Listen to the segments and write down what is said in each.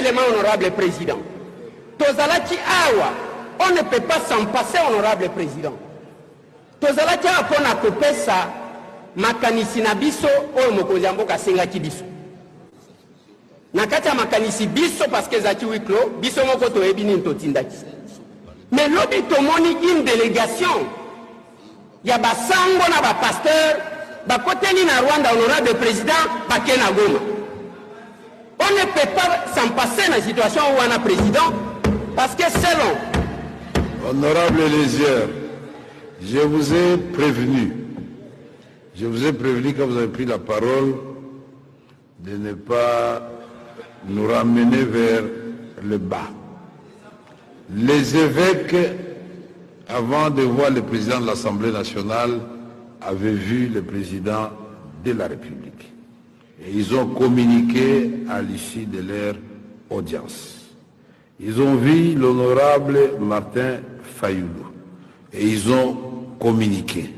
élément, honorable président. Tozalaki awa, on ne peut pas s'en passer, honorable président. Tozalaki awa pona kopesa makanisi na biso oyo mokonzi ya mboka asengaki biso. Nakati ya makanisi biso parce que zaki wiklo, biso moko toyebi nini totindaki. Mais lobi tomoni une délégation, ya basango na ba pasteur, bakoteni na Rwanda, honorable président, bakena Goma. On ne peut pas s'en passer dans la situation où on a président, parce que selon... Honorable Elésière, je vous ai prévenu quand vous avez pris la parole de ne pas nous ramener vers le bas. Les évêques, avant de voir le président de l'Assemblée nationale, avaient vu le président de la République. Et ils ont communiqué à l'issue de leur audience. Ils ont vu l'honorable Martin Fayoulou et ils ont communiqué.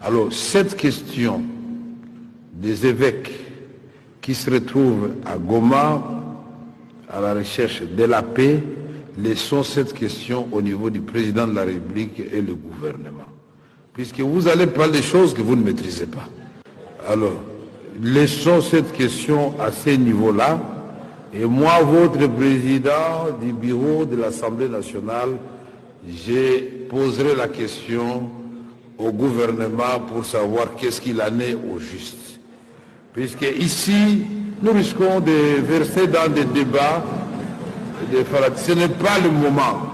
Alors, cette question des évêques qui se retrouvent à Goma à la recherche de la paix, laissons cette question au niveau du président de la République et le gouvernement. Puisque vous allez parler des choses que vous ne maîtrisez pas. Alors, laissons cette question à ce niveau-là. Et moi, votre président du bureau de l'Assemblée nationale, je poserai la question au gouvernement pour savoir qu'est-ce qu'il en est au juste. Puisque ici, nous risquons de verser dans des débats. Ce n'est pas le moment.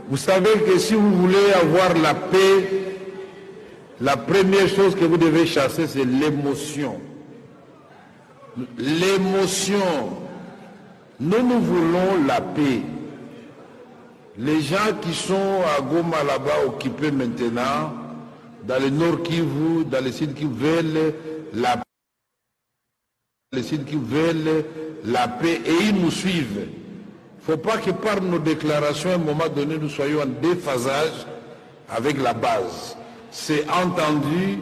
Vous savez que si vous voulez avoir la paix, la première chose que vous devez chasser, c'est l'émotion. L'émotion. Nous voulons la paix. Les gens qui sont à Goma là-bas occupés maintenant, dans le nord Kivu, dans le sud qui veulent la paix, les sites qui veulent la paix et ils nous suivent. Il ne faut pas que par nos déclarations, à un moment donné, nous soyons en déphasage avec la base. C'est entendu,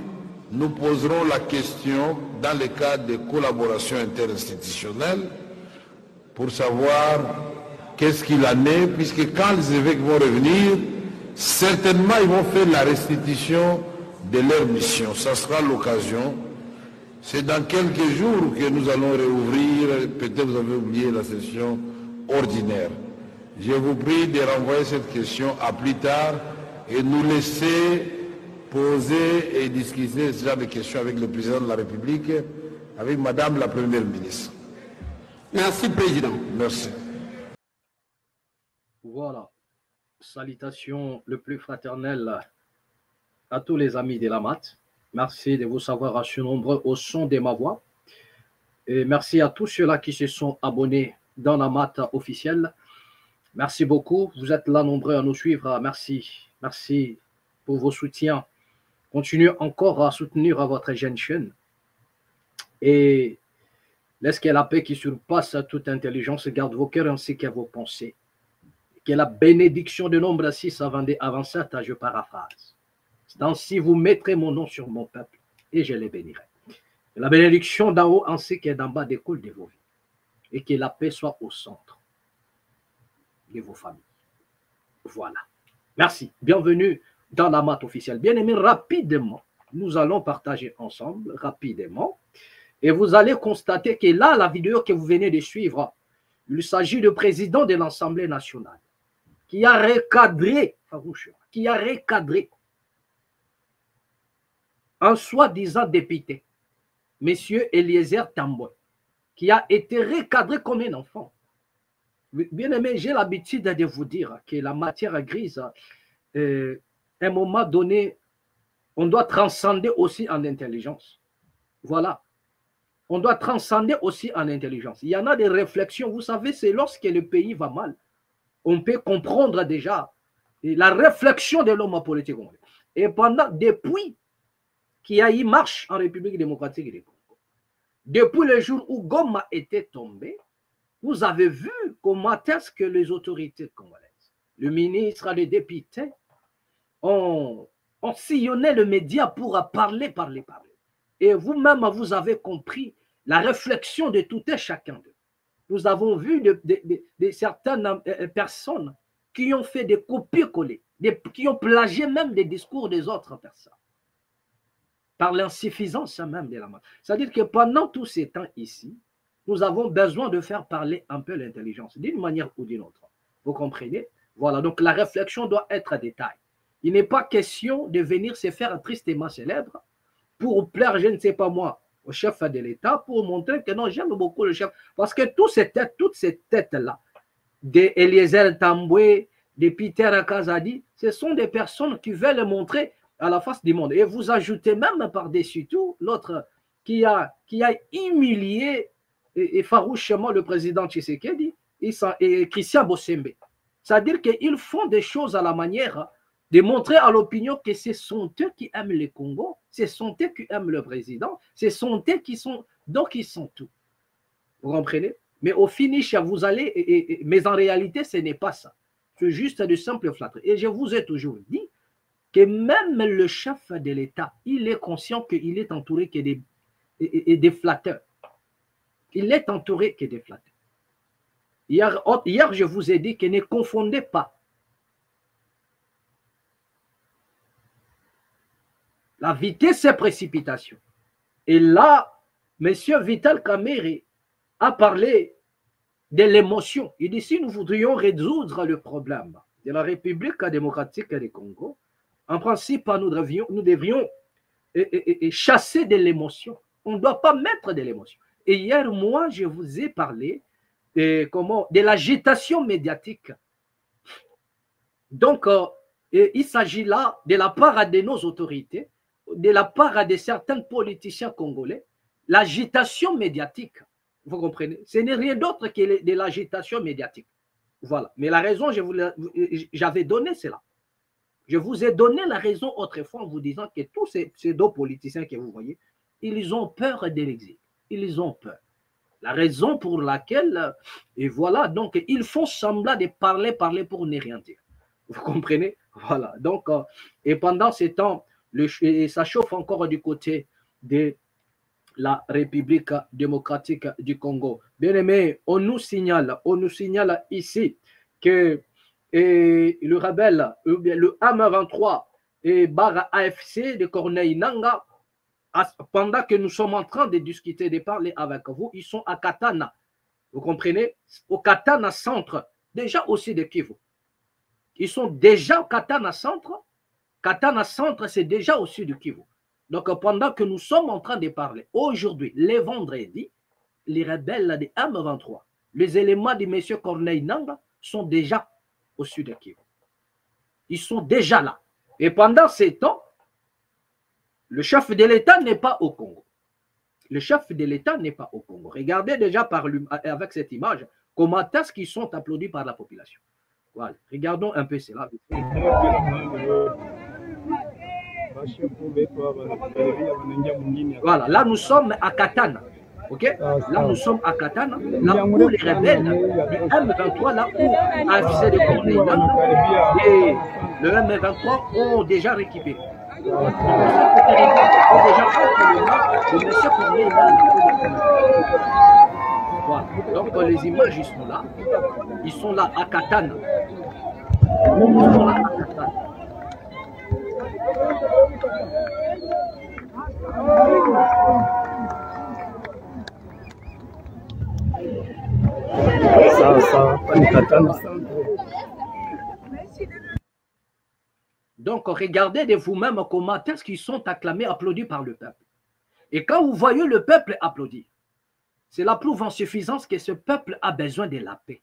nous poserons la question dans le cadre de collaboration interinstitutionnelle pour savoir qu'est-ce qu'il en est, puisque quand les évêques vont revenir, certainement ils vont faire la restitution de leur mission. Ça sera l'occasion. C'est dans quelques jours que nous allons réouvrir, peut-être vous avez oublié la session ordinaire. Je vous prie de renvoyer cette question à plus tard et nous laisser poser et discuter ce genre de questions avec le président de la République, avec Madame la Première ministre. Merci, Président. Merci. Voilà. Salutations le plus fraternel à tous les amis de la MAT. Merci de vous savoir assez nombreux au son de ma voix. Et merci à tous ceux-là qui se sont abonnés dans la MAT officielle. Merci beaucoup. Vous êtes là nombreux à nous suivre. Merci. Merci pour vos soutiens. Continuez encore à soutenir votre jeune chaîne. Et laisse que la paix qui surpasse toute intelligence garde vos cœurs ainsi que vos pensées. Que la bénédiction de nombre 6 avant 7, je paraphrase. Ainsi vous mettrez mon nom sur mon peuple et je les bénirai. Que la bénédiction d'en haut ainsi que d'en bas découle de vos vies. Et que la paix soit au centre de vos familles. Voilà. Merci. Bienvenue dans la MAT officielle. Bien aimé, rapidement, nous allons partager ensemble, rapidement. Et vous allez constater que là, la vidéo que vous venez de suivre, il s'agit du président de l'Assemblée nationale qui a recadré un soi-disant député, M. Eliezer Tambwe, qui a été recadré comme un enfant. Bien aimé, j'ai l'habitude de vous dire que la matière grise, à un moment donné, on doit transcender aussi en intelligence. Voilà. On doit transcender aussi en intelligence. Il y en a des réflexions, vous savez, c'est lorsque le pays va mal, on peut comprendre déjà la réflexion de l'homme politique. Et depuis qu'il y a eu marche en République démocratique du Congo, depuis le jour où Goma était tombé, vous avez vu comment est-ce que les autorités congolaises, le ministre, les députés, ont sillonné le média pour parler. Et vous-même, vous avez compris la réflexion de tout et chacun d'eux. nous avons vu certaines personnes qui ont fait des copier-coller, qui ont plagié même des discours des autres personnes, par l'insuffisance même de la main. C'est-à-dire que pendant tous ces temps ici, nous avons besoin de faire parler un peu l'intelligence, d'une manière ou d'une autre. Vous comprenez? Voilà, donc la réflexion doit être à détail. Il n'est pas question de venir se faire tristement célèbre pour plaire, je ne sais pas moi, au chef de l'État, pour montrer que non, j'aime beaucoup le chef. Parce que toutes ces têtes-là, d'Eliezer Tamboué, de Peter Akazadi, ce sont des personnes qui veulent montrer à la face du monde. Et vous ajoutez même par-dessus tout l'autre qui a humilié et farouchement le président Tshisekedi et Christian Bossembe. C'est-à-dire qu'ils font des choses à la manière de montrer à l'opinion que ce sont eux qui aiment le Congo, ce sont eux qui aiment le président, ce sont eux qui sont, donc ils sont tout. Vous comprenez? Mais au finish, vous allez, mais en réalité, ce n'est pas ça. C'est juste de simples flatteries. Et je vous ai toujours dit que même le chef de l'État, il est conscient qu'il est entouré que des flatteurs. Il est entouré que des flatteurs. Hier, je vous ai dit que ne confondez pas la vitesse et précipitation. Et là, M. Vital Kamerhe a parlé de l'émotion. Il dit, si nous voudrions résoudre le problème de la République démocratique du Congo, en principe, nous devrions chasser de l'émotion. On ne doit pas mettre de l'émotion. Et hier, moi, je vous ai parlé de l'agitation médiatique. Donc, il s'agit là de la part de nos autorités, de la part de certains politiciens congolais, l'agitation médiatique. Vous comprenez? Ce n'est rien d'autre que de l'agitation médiatique. Voilà. Mais la raison, j'avais donné cela. Je vous ai donné la raison autrefois en vous disant que tous ces deux politiciens que vous voyez, ils ont peur de l'exil. Ils ont peur. La raison pour laquelle, et voilà, donc ils font semblant de parler pour ne rien dire. Vous comprenez? Voilà. Donc, et pendant ce temps, ça chauffe encore du côté de la République démocratique du Congo. Bien aimé, on nous signale ici que le rebelle, le M23 et Barra AFC de Corneille Nangaa, pendant que nous sommes en train de discuter, de parler avec vous, ils sont à Katana. Vous comprenez? Au Katana Centre, déjà aussi de Kivu. Ils sont déjà au Katana Centre. Katana Centre, c'est déjà au sud de Kivu. Donc, pendant que nous sommes en train de parler, aujourd'hui, les vendredis, les rebelles de M23, les éléments de M. Corneille Nangaa sont déjà au sud de Kivu. Ils sont déjà là. Et pendant ces temps, le chef de l'État n'est pas au Congo. Le chef de l'État n'est pas au Congo. Regardez déjà avec cette image comment est-ce qu'ils sont applaudis par la population. Voilà. Regardons un peu cela. Voilà. Là, nous sommes à Katana. Ok? Là, nous sommes à Katana. Là où les rebelles du M23, là où AFC de Corneille et le M23 ont déjà récupéré. Voilà. Donc les images ils sont là. Ils sont là à Katana. Ils sont là à Katana. Donc, regardez de vous-même comment est-ce qu'ils sont acclamés, applaudis par le peuple. Et quand vous voyez le peuple applaudir, cela prouve en suffisance que ce peuple a besoin de la paix.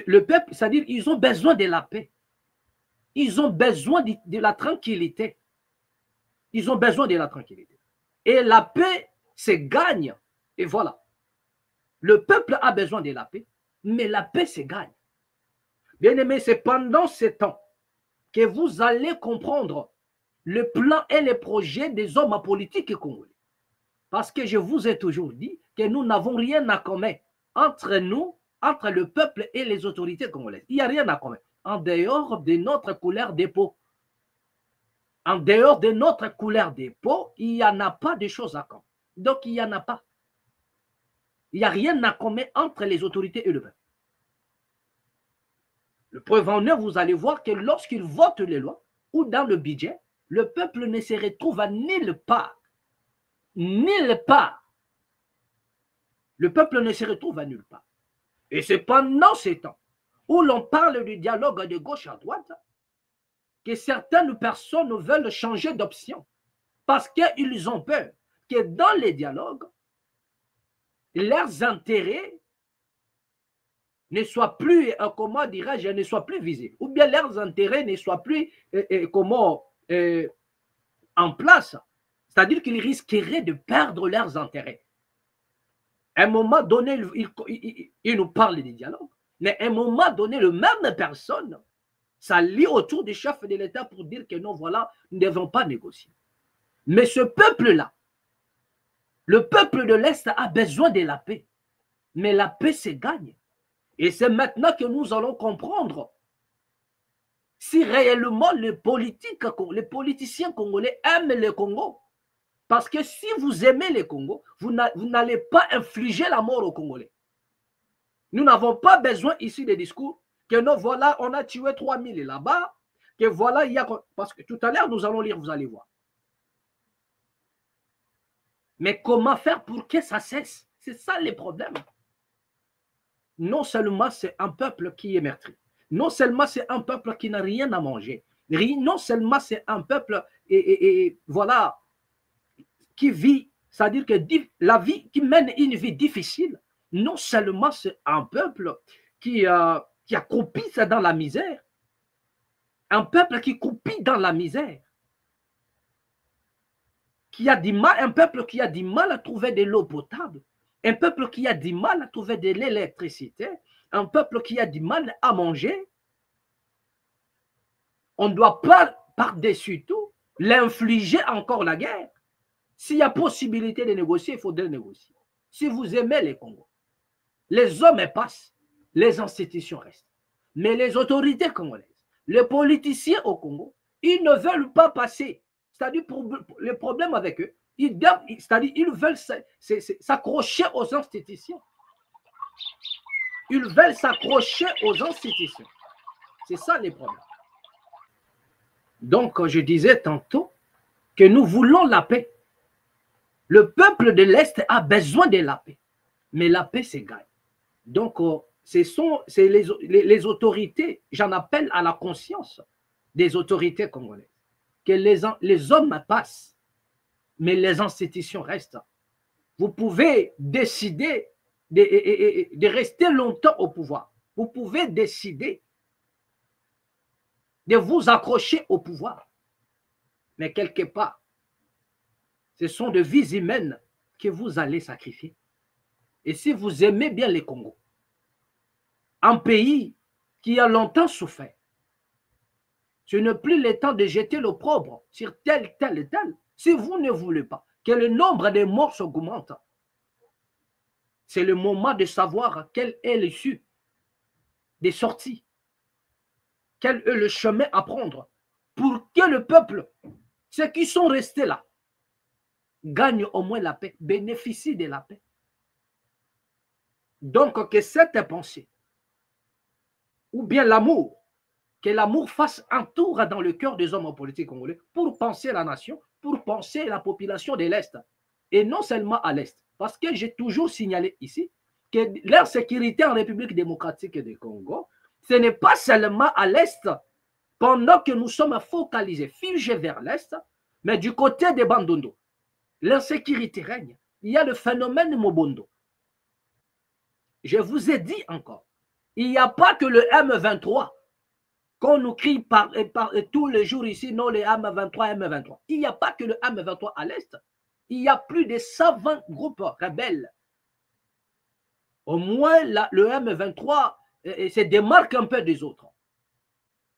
Le peuple, c'est-à-dire ils ont besoin de la paix. Ils ont besoin de la tranquillité. Ils ont besoin de la tranquillité. Et la paix se gagne. Et voilà. Le peuple a besoin de la paix, mais la paix se gagne. Bien aimé, c'est pendant ce temps que vous allez comprendre le plan et les projets des hommes politiques congolais. Parce que je vous ai toujours dit que nous n'avons rien à commun entre nous, entre le peuple et les autorités congolaises. Il n'y a rien à commun. En dehors de notre couleur de peau. En dehors de notre couleur de peau, il n'y en a pas de choses à commun. Donc, il n'y en a pas. Il n'y a rien à commun entre les autorités et le peuple. Le preuve en est, vous allez voir que lorsqu'ils votent les lois ou dans le budget, le peuple ne se retrouve à nulle part. Nulle part. Le peuple ne se retrouve à nulle part. Et c'est pendant ces temps où l'on parle du dialogue de gauche à droite que certaines personnes veulent changer d'option parce qu'ils ont peur que dans les dialogues, leurs intérêts ne soient plus, comment dirais-je, ne soient plus visés, ou bien leurs intérêts ne soient plus, en place. C'est-à-dire qu'ils risqueraient de perdre leurs intérêts. À un moment donné, il nous parle des dialogues, mais à un moment donné, le même personne s'allie autour du chef de l'État pour dire que non, voilà, nous ne devons pas négocier. Mais ce peuple-là, le peuple de l'Est a besoin de la paix. Mais la paix se gagne. Et c'est maintenant que nous allons comprendre si réellement les politiciens congolais aiment le Congo. Parce que si vous aimez le Congo, vous n'allez pas infliger la mort aux Congolais. Nous n'avons pas besoin ici de discours que non, voilà, on a tué 3000 là-bas, que voilà, il y a... Parce que tout à l'heure, nous allons lire, vous allez voir. Mais comment faire pour que ça cesse? C'est ça le problème. Non seulement c'est un peuple qui est meurtri, non seulement c'est un peuple qui n'a rien à manger, non seulement c'est un peuple voilà, qui vit, c'est-à-dire que la vie, qui mène une vie difficile, non seulement c'est un peuple qui croupisse dans la misère, un peuple qui croupit dans la misère, qui a du mal, un peuple qui a du mal à trouver de l'eau potable, un peuple qui a du mal à trouver de l'électricité, un peuple qui a du mal à manger. On ne doit pas, par-dessus tout, l'infliger encore la guerre. S'il y a possibilité de négocier, il faudrait négocier. Si vous aimez les Congos, les hommes passent, les institutions restent. Mais les autorités congolaises, les politiciens au Congo, ils ne veulent pas passer. C'est-à-dire, le problème avec eux, c'est-à-dire ils veulent s'accrocher aux institutions. Ils veulent s'accrocher aux institutions. C'est ça les problèmes. Donc, je disais tantôt que nous voulons la paix. Le peuple de l'Est a besoin de la paix. Mais la paix se gagne. Donc, c'est les autorités, j'en appelle à la conscience des autorités congolaises, que les hommes passent, mais les institutions restent. Vous pouvez décider de rester longtemps au pouvoir. Vous pouvez décider de vous accrocher au pouvoir. Mais quelque part, ce sont des vies humaines que vous allez sacrifier. Et si vous aimez bien les Congo, un pays qui a longtemps souffert, ce n'est plus le temps de jeter l'opprobre sur tel, tel et tel. Si vous ne voulez pas que le nombre de morts augmente, c'est le moment de savoir quelle est l'issue des sorties, quel est le chemin à prendre pour que le peuple, ceux qui sont restés là, gagnent au moins la paix, bénéficient de la paix. Donc, que cette pensée, ou bien l'amour, que l'amour fasse un tour dans le cœur des hommes politiques congolais pour penser la nation, pour penser la population de l'Est, et non seulement à l'Est. Parce que j'ai toujours signalé ici que l'insécurité en République démocratique du Congo, ce n'est pas seulement à l'Est, pendant que nous sommes focalisés, figés vers l'Est, mais du côté des Bandundu. L'insécurité règne. Il y a le phénomène Mobondo. Je vous ai dit encore, il n'y a pas que le M23 qu'on nous crie par tous les jours ici, non, les M23, M23. Il n'y a pas que le M23 à l'Est. Il y a plus de 120 groupes rebelles. Au moins, le M23 se démarque un peu des autres.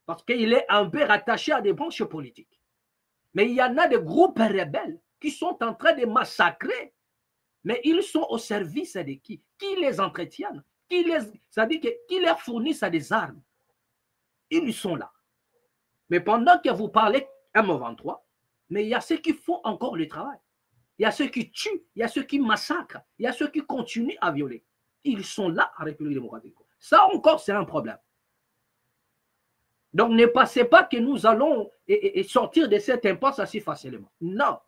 Parce qu'il est un peu rattaché à des branches politiques. Mais il y en a des groupes rebelles qui sont en train de massacrer. Mais ils sont au service de qui? Qui les entretiennent? C'est-à-dire qui leur fournissent des armes? Ils sont là. Mais pendant que vous parlez M23, mais il y a ceux qui font encore le travail. il y a ceux qui tuent, il y a ceux qui massacrent, il y a ceux qui continuent à violer. Ils sont là en République démocratique. Ça encore, c'est un problème. Donc, ne pensez pas que nous allons sortir de cette impasse assez facilement. Non.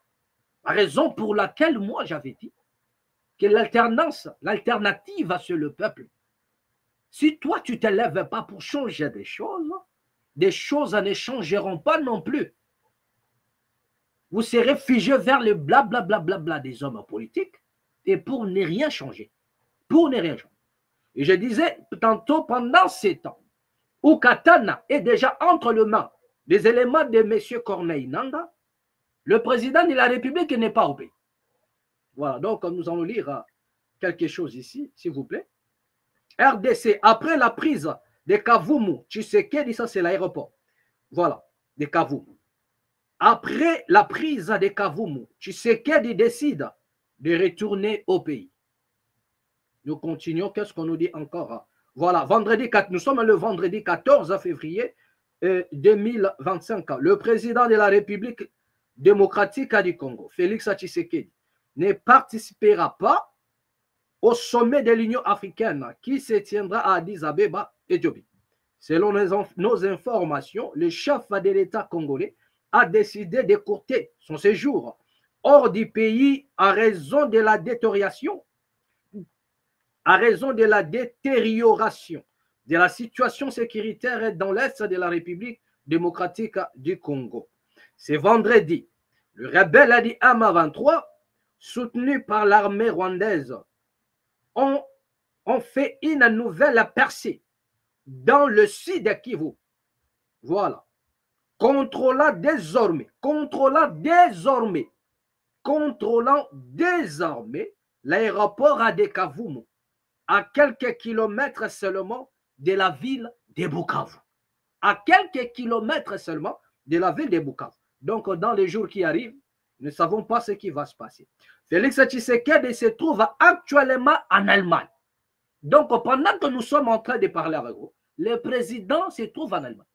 Raison pour laquelle moi, j'avais dit que l'alternative, c'est le peuple. Si toi, tu ne te lèves pas pour changer des choses ne changeront pas non plus. Vous serez figé vers le blablabla des hommes politiques et pour ne rien changer. Pour ne rien changer. Et je disais tantôt, pendant ces temps, où Katana est déjà entre les mains des éléments de M. Corneille Nangaa, le président de la République n'est pas au pays. Voilà, donc nous allons lire quelque chose ici, s'il vous plaît. RDC, après la prise de Kavumu, Tshisekedi, ça c'est l'aéroport. Voilà, de Kavumu. Après la prise de Kavumu, Tshisekedi décide de retourner au pays. Nous continuons, qu'est-ce qu'on nous dit encore? Voilà, vendredi 4, nous sommes le vendredi 14 février 2025. Le président de la République démocratique du Congo, Félix Tshisekedi, ne participera pas au sommet de l'Union africaine qui se tiendra à Addis Abeba, Éthiopie. Selon nos informations, le chef de l'État congolais a décidé d'écourter son séjour hors du pays à raison de la détérioration de la situation sécuritaire dans l'Est de la République démocratique du Congo. C'est vendredi, le rebelle Adi M23, soutenu par l'armée rwandaise, ont fait une nouvelle percée dans le sud Kivu. Voilà. Contrôlant désormais l'aéroport de Kavumu, à quelques kilomètres seulement de la ville de Bukavu. À quelques kilomètres seulement de la ville de Bukavu. Donc, dans les jours qui arrivent, nous ne savons pas ce qui va se passer. Félix Tshisekedi se trouve actuellement en Allemagne. Donc, pendant que nous sommes en train de parler avec vous, le président se trouve en Allemagne.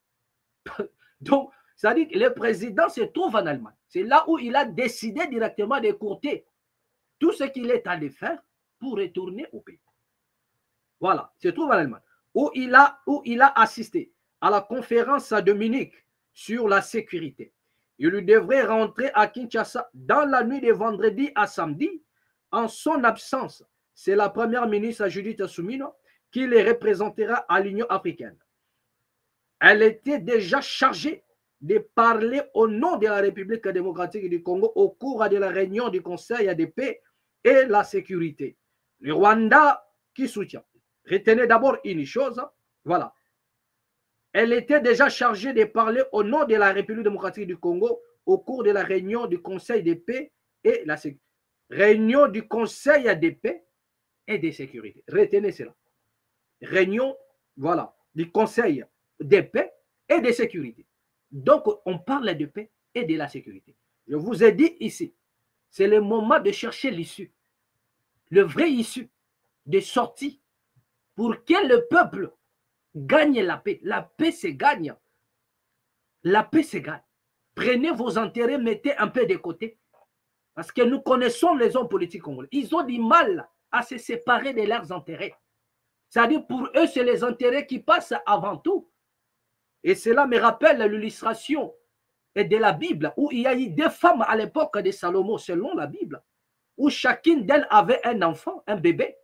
Donc, ça dit que le président se trouve en Allemagne. C'est là où il a décidé directement d'écourter tout ce qu'il est allé faire pour retourner au pays. Voilà, se trouve en Allemagne, où il a assisté à la conférence de Munich sur la sécurité. Il devrait rentrer à Kinshasa dans la nuit de vendredi à samedi. En son absence, c'est la première ministre Judith Suminwa qui les représentera à l'Union africaine. Elle était déjà chargée de parler au nom de la République démocratique du Congo au cours de la réunion du Conseil de paix et la sécurité. Le Rwanda qui soutient. Retenez d'abord une chose, voilà. Elle était déjà chargée de parler au nom de la République démocratique du Congo au cours de la réunion du Conseil de paix et la sécurité. Réunion du Conseil de paix et de sécurité. Retenez cela. Réunion, voilà, du Conseil de paix et de sécurité. Donc, on parle de paix et de la sécurité. Je vous ai dit ici, c'est le moment de chercher l'issue. Le vrai issue de sortie pour que le peuple gagne la paix. La paix se gagne. La paix se gagne. Prenez vos intérêts, mettez un peu de côté. Parce que nous connaissons les hommes politiques congolais. Ils ont du mal à se séparer de leurs intérêts. C'est-à-dire pour eux, c'est les intérêts qui passent avant tout. Et cela me rappelle l'illustration de la Bible, où il y a eu deux femmes à l'époque de Salomon, selon la Bible, où chacune d'elles avait un enfant, un bébé.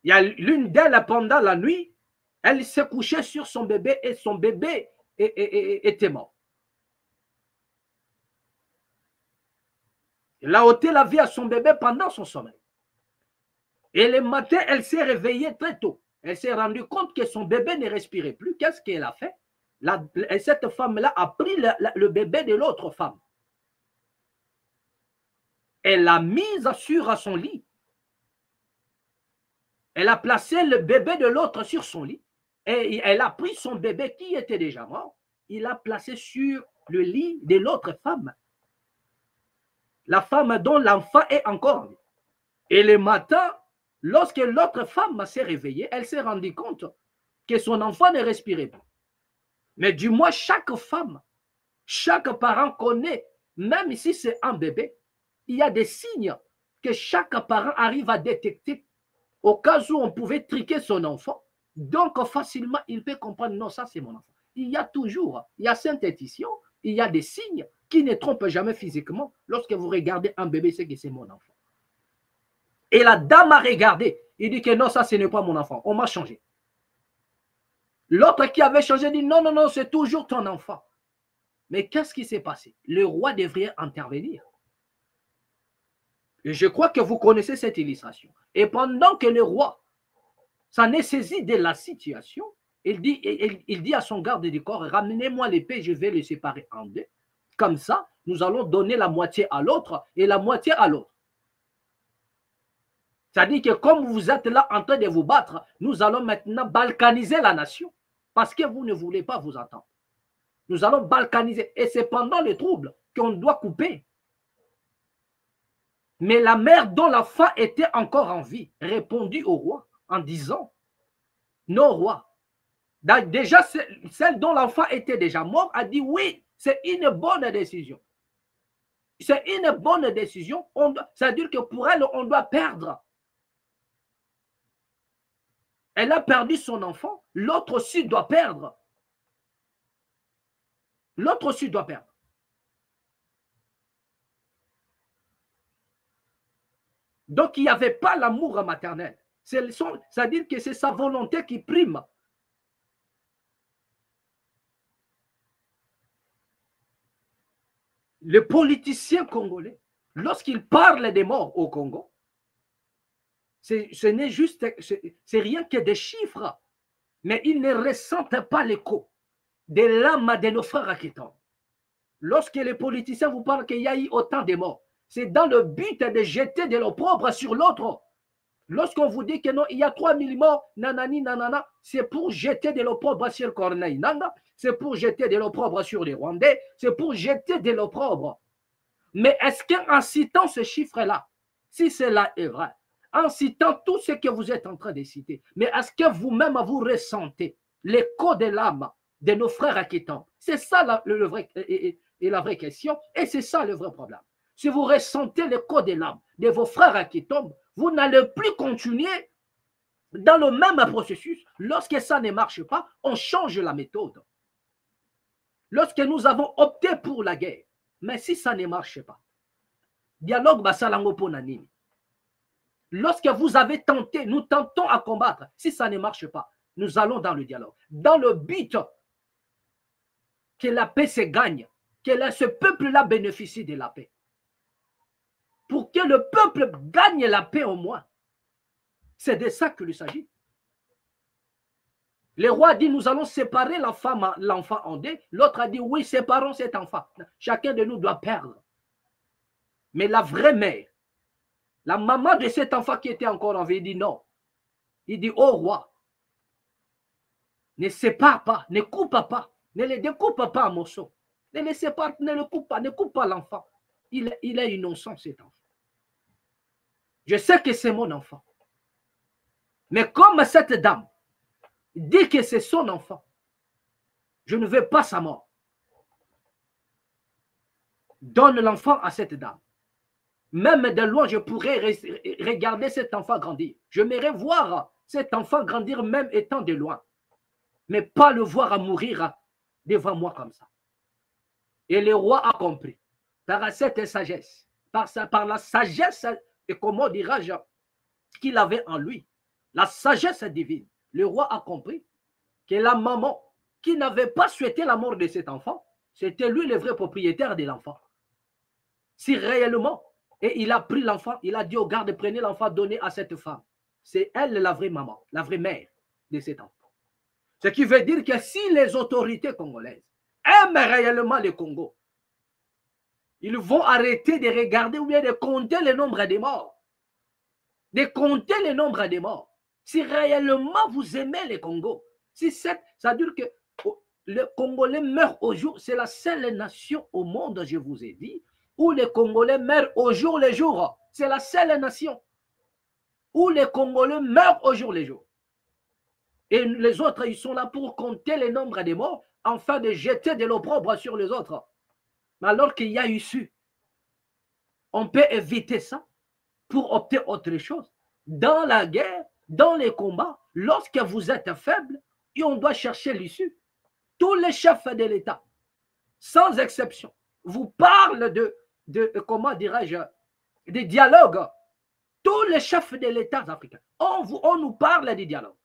Il y a l'une d'elles, pendant la nuit, elle s'est couchée sur son bébé et son bébé était mort. Elle a ôté la vie à son bébé pendant son sommeil. Et le matin, elle s'est réveillée très tôt. Elle s'est rendue compte que son bébé ne respirait plus. Qu'est-ce qu'elle a fait? Cette femme-là a pris le bébé de l'autre femme. Elle l'a mise sur son lit. Elle a placé le bébé de l'autre sur son lit. Et elle a pris son bébé qui était déjà mort. Il l'a placé sur le lit de l'autre femme. La femme dont l'enfant est encore en vie. Et le matin, lorsque l'autre femme s'est réveillée, elle s'est rendue compte que son enfant ne respirait pas. Mais du moins, chaque femme, chaque parent connaît même si c'est un bébé, il y a des signes que chaque parent arrive à détecter au cas où on pouvait triquer son enfant. Donc, facilement, il peut comprendre, non, ça, c'est mon enfant. Il y a synthétisation, il y a des signes qui ne trompent jamais physiquement. Lorsque vous regardez un bébé, c'est que c'est mon enfant. Et la dame a regardé. Il dit que non, ça, ce n'est pas mon enfant. On m'a changé. L'autre qui avait changé dit non, non, non, c'est toujours ton enfant. Mais qu'est-ce qui s'est passé? Le roi devrait intervenir. Et je crois que vous connaissez cette illustration. Et pendant que le roi s'en est saisi de la situation, il dit à son garde du corps, ramenez-moi l'épée, je vais le séparer en deux. Comme ça, nous allons donner la moitié à l'autre et la moitié à l'autre. C'est-à-dire que comme vous êtes là en train de vous battre, nous allons maintenant balkaniser la nation parce que vous ne voulez pas vous entendre. Nous allons balkaniser. Et c'est pendant le trouble qu'on doit couper. Mais la mère dont l'enfant était encore en vie répondit au roi en disant, non roi. Déjà, celle dont l'enfant était déjà mort a dit oui, c'est une bonne décision. C'est une bonne décision. C'est-à-dire que pour elle, on doit perdre. Elle a perdu son enfant, l'autre aussi doit perdre. L'autre aussi doit perdre. Donc, il n'y avait pas l'amour maternel. C'est-à-dire que c'est sa volonté qui prime. Le politicien congolais, lorsqu'il parle des morts au Congo, ce n'est juste, c'est rien que des chiffres, mais ils ne ressentent pas l'écho de l'âme de nos frères qui tombent. Lorsque les politiciens vous parlent qu'il y a eu autant de morts, c'est dans le but de jeter de l'opprobre sur l'autre. Lorsqu'on vous dit que non, il y a 3000 morts, nanani, nanana, c'est pour jeter de l'opprobre sur Corneille Nanga, c'est pour jeter de l'opprobre sur les Rwandais, c'est pour jeter de l'opprobre. Mais est-ce qu'en citant ce chiffre-là, si cela est vrai, en citant tout ce que vous êtes en train de citer, mais est-ce que vous-même vous ressentez l'écho de l'âme de nos frères acquittants? C'est ça la vraie question et c'est ça le vrai problème. Si vous ressentez l'écho de l'âme de vos frères qui tombent, vous n'allez plus continuer dans le même processus. Lorsque ça ne marche pas, on change la méthode. Lorsque nous avons opté pour la guerre, mais si ça ne marche pas, dialogue basalango ponanini. Lorsque vous avez tenté, nous tentons à combattre, si ça ne marche pas, nous allons dans le dialogue. Dans le but que la paix se gagne, que ce peuple-là bénéficie de la paix. Pour que le peuple gagne la paix au moins. C'est de ça qu'il s'agit. Le roi dit, nous allons séparer l'enfant en deux. L'autre a dit, oui, séparons cet enfant. Chacun de nous doit perdre. Mais la vraie mère, la maman de cet enfant qui était encore en vie, dit non. Il dit, oh roi, ne sépare pas, ne coupe pas, ne le découpe pas en morceaux. Ne le sépare, ne le coupe pas, ne coupe pas l'enfant. Il est innocent cet enfant. Je sais que c'est mon enfant. Mais comme cette dame dit que c'est son enfant, je ne veux pas sa mort. Donne l'enfant à cette dame. Même de loin, je pourrais regarder cet enfant grandir. J'aimerais voir cet enfant grandir même étant de loin. Mais pas le voir à mourir devant moi comme ça. Et le roi a compris, par cette sagesse, par la sagesse, et comment dirais-je, qu'il avait en lui, la sagesse divine, le roi a compris que la maman qui n'avait pas souhaité la mort de cet enfant, c'était lui le vrai propriétaire de l'enfant. Si réellement, et il a pris l'enfant, il a dit au garde, prenez l'enfant, donnez à cette femme. C'est elle la vraie maman, la vraie mère de cet enfant. Ce qui veut dire que si les autorités congolaises aiment réellement le Congo, ils vont arrêter de regarder ou bien de compter le nombre de morts. De compter le nombre de morts. Si réellement vous aimez le Congo, si ça veut dire que le Congolais meurt au jour, c'est la seule nation au monde, je vous ai dit, où les Congolais meurent au jour le jour. C'est la seule nation où les Congolais meurent au jour le jour. Et les autres, ils sont là pour compter le nombre de morts afin de jeter de l'opprobre sur les autres. Mais alors qu'il y a issue, on peut éviter ça pour opter autre chose. Dans la guerre, dans les combats, lorsque vous êtes faible, et on doit chercher l'issue. Tous les chefs de l'État, sans exception, vous parlent de comment dirais-je, des dialogues. Tous les chefs de l'État africain, on nous parle des dialogues.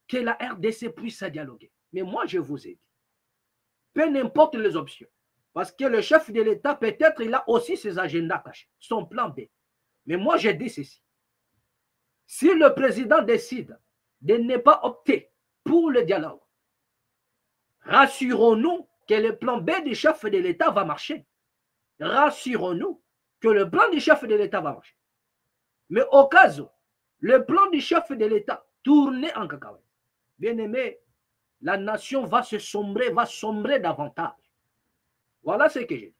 Que la RDC puisse dialoguer. Mais moi, je vous ai dit, peu importe les options, parce que le chef de l'État, peut-être, il a aussi ses agendas cachés, son plan B. Mais moi, je dis ceci. Si le président décide de ne pas opter pour le dialogue, rassurons-nous que le plan B du chef de l'État va marcher. Rassurons-nous que le plan du chef de l'État va marcher. Mais au cas où le plan du chef de l'État tourne en cacahuète, bien aimé, la nation va sombrer davantage. Voilà ce que j'ai dit.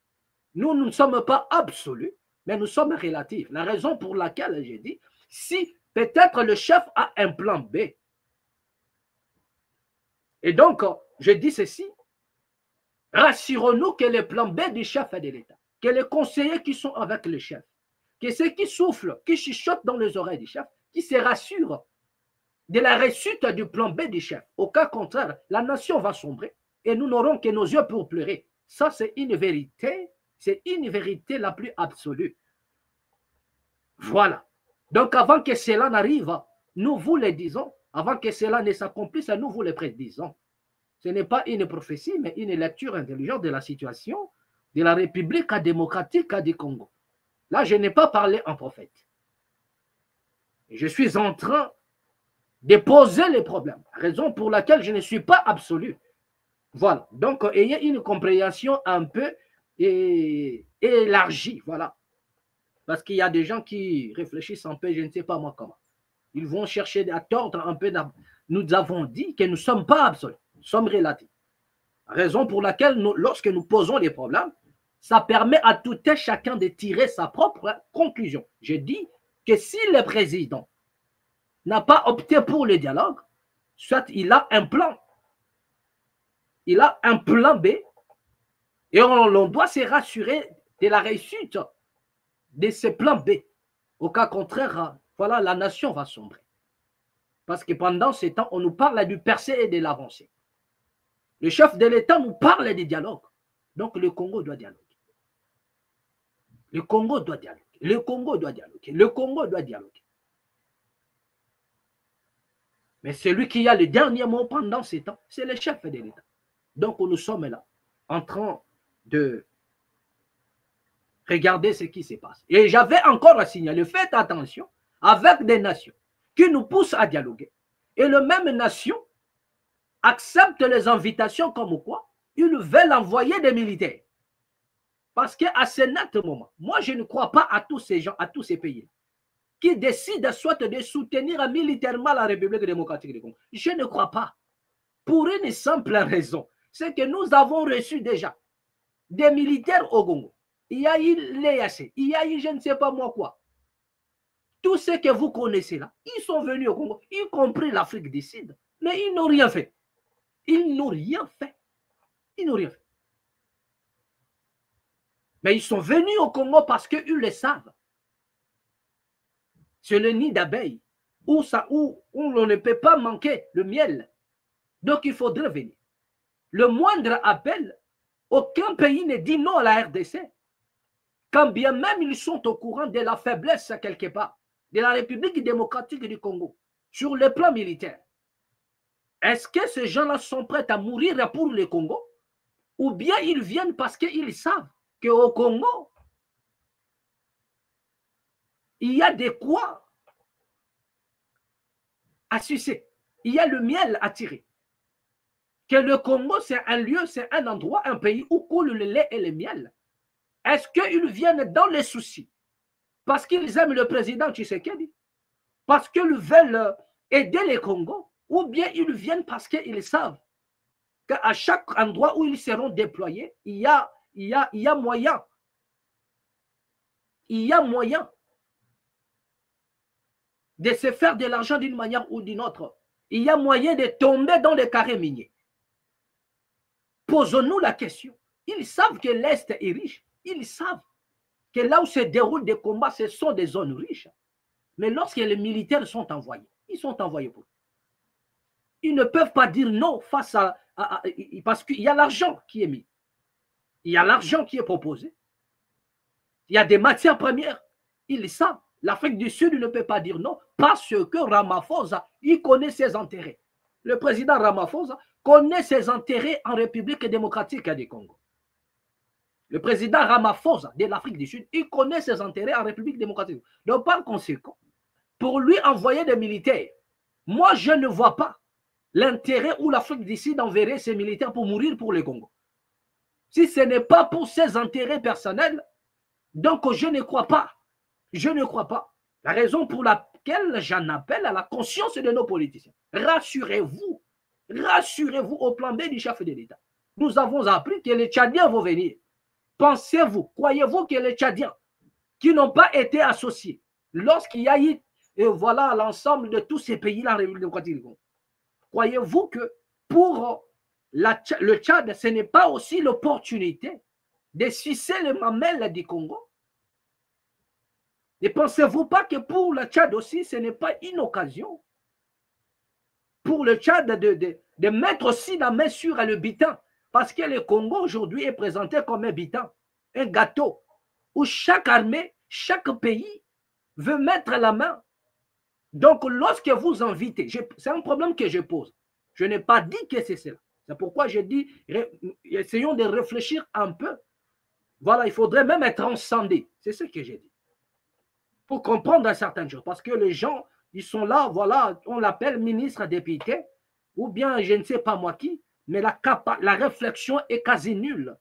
Nous ne sommes pas absolus, mais nous sommes relatifs. La raison pour laquelle j'ai dit, si peut-être le chef a un plan B. Et donc, je dis ceci, rassurons-nous que le plan B du chef de l'État, que les conseillers qui sont avec le chef, que ceux qui soufflent, qui chuchotent dans les oreilles du chef, qui se rassurent de la réussite du plan B du chef. Au cas contraire, la nation va sombrer et nous n'aurons que nos yeux pour pleurer. Ça, c'est une vérité la plus absolue. Voilà. Donc, avant que cela n'arrive, nous vous le disons, avant que cela ne s'accomplisse, nous vous le prédisons. Ce n'est pas une prophétie, mais une lecture intelligente de la situation de la République démocratique du Congo. Là, je n'ai pas parlé en prophète. Je suis en train de poser les problèmes, raison pour laquelle je ne suis pas absolu. Voilà. Donc, ayez une compréhension un peu élargie. Voilà. Parce qu'il y a des gens qui réfléchissent un peu, je ne sais pas moi comment. Ils vont chercher à tordre un peu. Nous avons dit que nous ne sommes pas absolus, nous sommes relatifs. Raison pour laquelle, lorsque nous posons les problèmes, ça permet à tout un chacun de tirer sa propre conclusion. Je dis que si le président n'a pas opté pour le dialogue, soit il a un plan. Il a un plan B et on doit se rassurer de la réussite de ce plan B. Au cas contraire, voilà, la nation va sombrer. Parce que pendant ce temps, on nous parle du percé et de l'avancée. Le chef de l'État nous parle du dialogue. Donc le Congo doit dialoguer. Le Congo doit dialoguer. Le Congo doit dialoguer. Le Congo doit dialoguer. Mais celui qui a le dernier mot pendant ces temps, c'est le chef de l'État. Donc nous sommes là, en train de regarder ce qui se passe. Et j'avais encore à signaler, faites attention, avec des nations qui nous poussent à dialoguer. Et les mêmes nations acceptent les invitations comme quoi ils veulent envoyer des militaires. Parce qu'à ce net moment, moi je ne crois pas à tous ces gens, à tous ces pays qui décident soit de soutenir militairement la République démocratique du Congo. Je ne crois pas. Pour une simple raison, c'est que nous avons reçu déjà des militaires au Congo. Il y a eu l'EAC, il y a eu je ne sais pas moi quoi. Tous ceux que vous connaissez là, ils sont venus au Congo, y compris l'Afrique du Sud, mais ils n'ont rien fait. Ils n'ont rien fait. Ils n'ont rien fait. Mais ils sont venus au Congo parce qu'ils le savent. C'est le nid d'abeilles où on ne peut pas manquer le miel. Donc il faudrait venir. Le moindre appel, aucun pays ne dit non à la RDC. Quand bien même ils sont au courant de la faiblesse quelque part de la République démocratique du Congo sur le plan militaire. Est-ce que ces gens-là sont prêts à mourir pour le Congo? Ou bien ils viennent parce qu'ils savent qu'au Congo, il y a de quoi à sucer. Il y a le miel à tirer. Que le Congo, c'est un lieu, c'est un endroit, un pays où coule le lait et le miel. Est-ce qu'ils viennent dans les soucis parce qu'ils aiment le président Tshisekedi? Parce qu'ils veulent aider les Congos? Ou bien ils viennent parce qu'ils savent qu'à chaque endroit où ils seront déployés, il y a moyen. Il y a moyen de se faire de l'argent d'une manière ou d'une autre. Il y a moyen de tomber dans les carrés miniers. Posons-nous la question. Ils savent que l'Est est riche. Ils savent que là où se déroulent des combats, ce sont des zones riches. Mais lorsque les militaires sont envoyés, ils sont envoyés pour. Ils ne peuvent pas dire non face parce qu'il y a l'argent qui est mis. Il y a l'argent qui est proposé. Il y a des matières premières. Ils savent. L'Afrique du Sud ne peut pas dire non parce que Ramaphosa, il connaît ses intérêts. Le président Ramaphosa connaît ses intérêts en République démocratique du Congo. Le président Ramaphosa de l'Afrique du Sud, il connaît ses intérêts en République démocratique. Donc, par conséquent, pour lui envoyer des militaires, moi, je ne vois pas l'intérêt où l'Afrique du Sud enverrait ses militaires pour mourir pour le Congo. Si ce n'est pas pour ses intérêts personnels, donc je ne crois pas. Je ne crois pas. La raison pour laquelle j'en appelle à la conscience de nos politiciens. Rassurez-vous. Rassurez-vous au plan B du chef de l'État. Nous avons appris que les Tchadiens vont venir. Pensez-vous, croyez-vous que les Tchadiens qui n'ont pas été associés lorsqu'il y a eu voilà l'ensemble de tous ces pays-là en République démocratique du Congo, croyez-vous que pour le Tchad, ce n'est pas aussi l'opportunité de sucer les mamelles du Congo? Ne pensez-vous pas que pour le Tchad aussi, ce n'est pas une occasion pour le Tchad de mettre aussi la main sur le butin? Parce que le Congo aujourd'hui est présenté comme un butin, un gâteau, où chaque armée, chaque pays veut mettre la main. Donc, lorsque vous invitez, c'est un problème que je pose. Je n'ai pas dit que c'est cela. C'est pourquoi je dis, essayons de réfléchir un peu. Voilà, il faudrait même être transcendé. C'est ce que j'ai dit. Pour comprendre certaines choses. Parce que les gens, ils sont là, voilà, on l'appelle ministre, député, ou bien je ne sais pas moi qui, mais la réflexion est quasi nulle.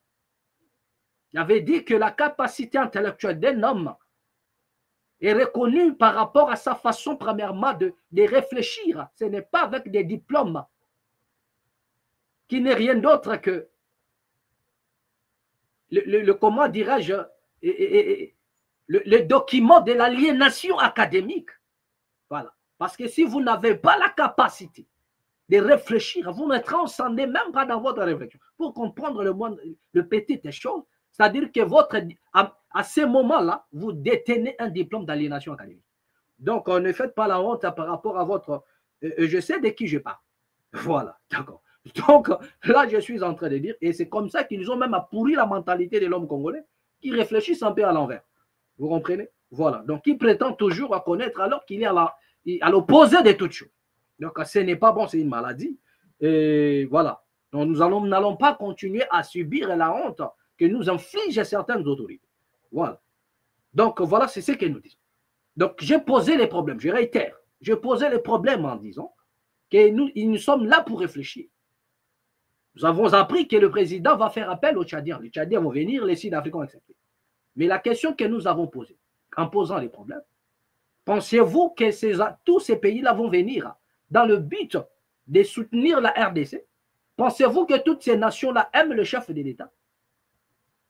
Il avait dit que la capacité intellectuelle d'un homme est reconnue par rapport à sa façon, premièrement, de réfléchir. Ce n'est pas avec des diplômes qui n'est rien d'autre que comment dirais-je, le document de l'aliénation académique. Voilà. Parce que si vous n'avez pas la capacité de réfléchir, vous ne transcendez même pas dans votre réflexion. Pour comprendre le petit chose, c'est-à-dire que à ce moment-là, vous détenez un diplôme d'aliénation académique. Donc, ne faites pas la honte par rapport à votre... je sais de qui je parle. Voilà, d'accord. Donc, là, je suis en train de dire, et c'est comme ça qu'ils ont même pourri la mentalité de l'homme congolais, qui réfléchissent un peu à l'envers. Vous comprenez? Voilà. Donc, il prétend toujours à connaître alors qu'il est à l'opposé de toute chose. Donc, ce n'est pas bon, c'est une maladie. Et voilà. Donc, nous n'allons pas continuer à subir la honte que nous infligent certaines autorités. Voilà. Donc, voilà, c'est ce que nous disons. Donc, j'ai posé les problèmes, je réitère. J'ai posé les problèmes en disant que nous sommes là pour réfléchir. Nous avons appris que le président va faire appel aux Tchadiens. Les Tchadiens vont venir, les Sud-Africains accepter. Mais la question que nous avons posée, en posant les problèmes, pensez-vous que tous ces pays-là vont venir dans le but de soutenir la RDC? Pensez-vous que toutes ces nations-là aiment le chef de l'État?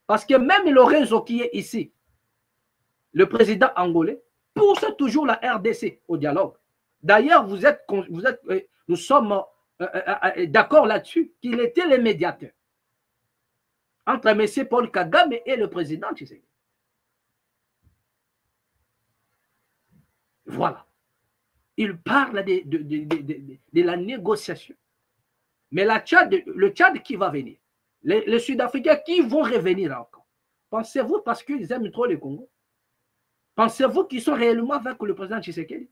Parce que même Lorenzo qui est ici, le président angolais, pousse toujours la RDC au dialogue. D'ailleurs, nous sommes d'accord là-dessus qu'il était le médiateur entre M. Paul Kagame et le président Tshisekedi. Voilà. Il parle de la négociation. Mais le Tchad qui va venir, les Sud-Africains qui vont revenir encore, pensez-vous parce qu'ils aiment trop le Congo? Pensez-vous qu'ils sont réellement avec le président Tshisekedi?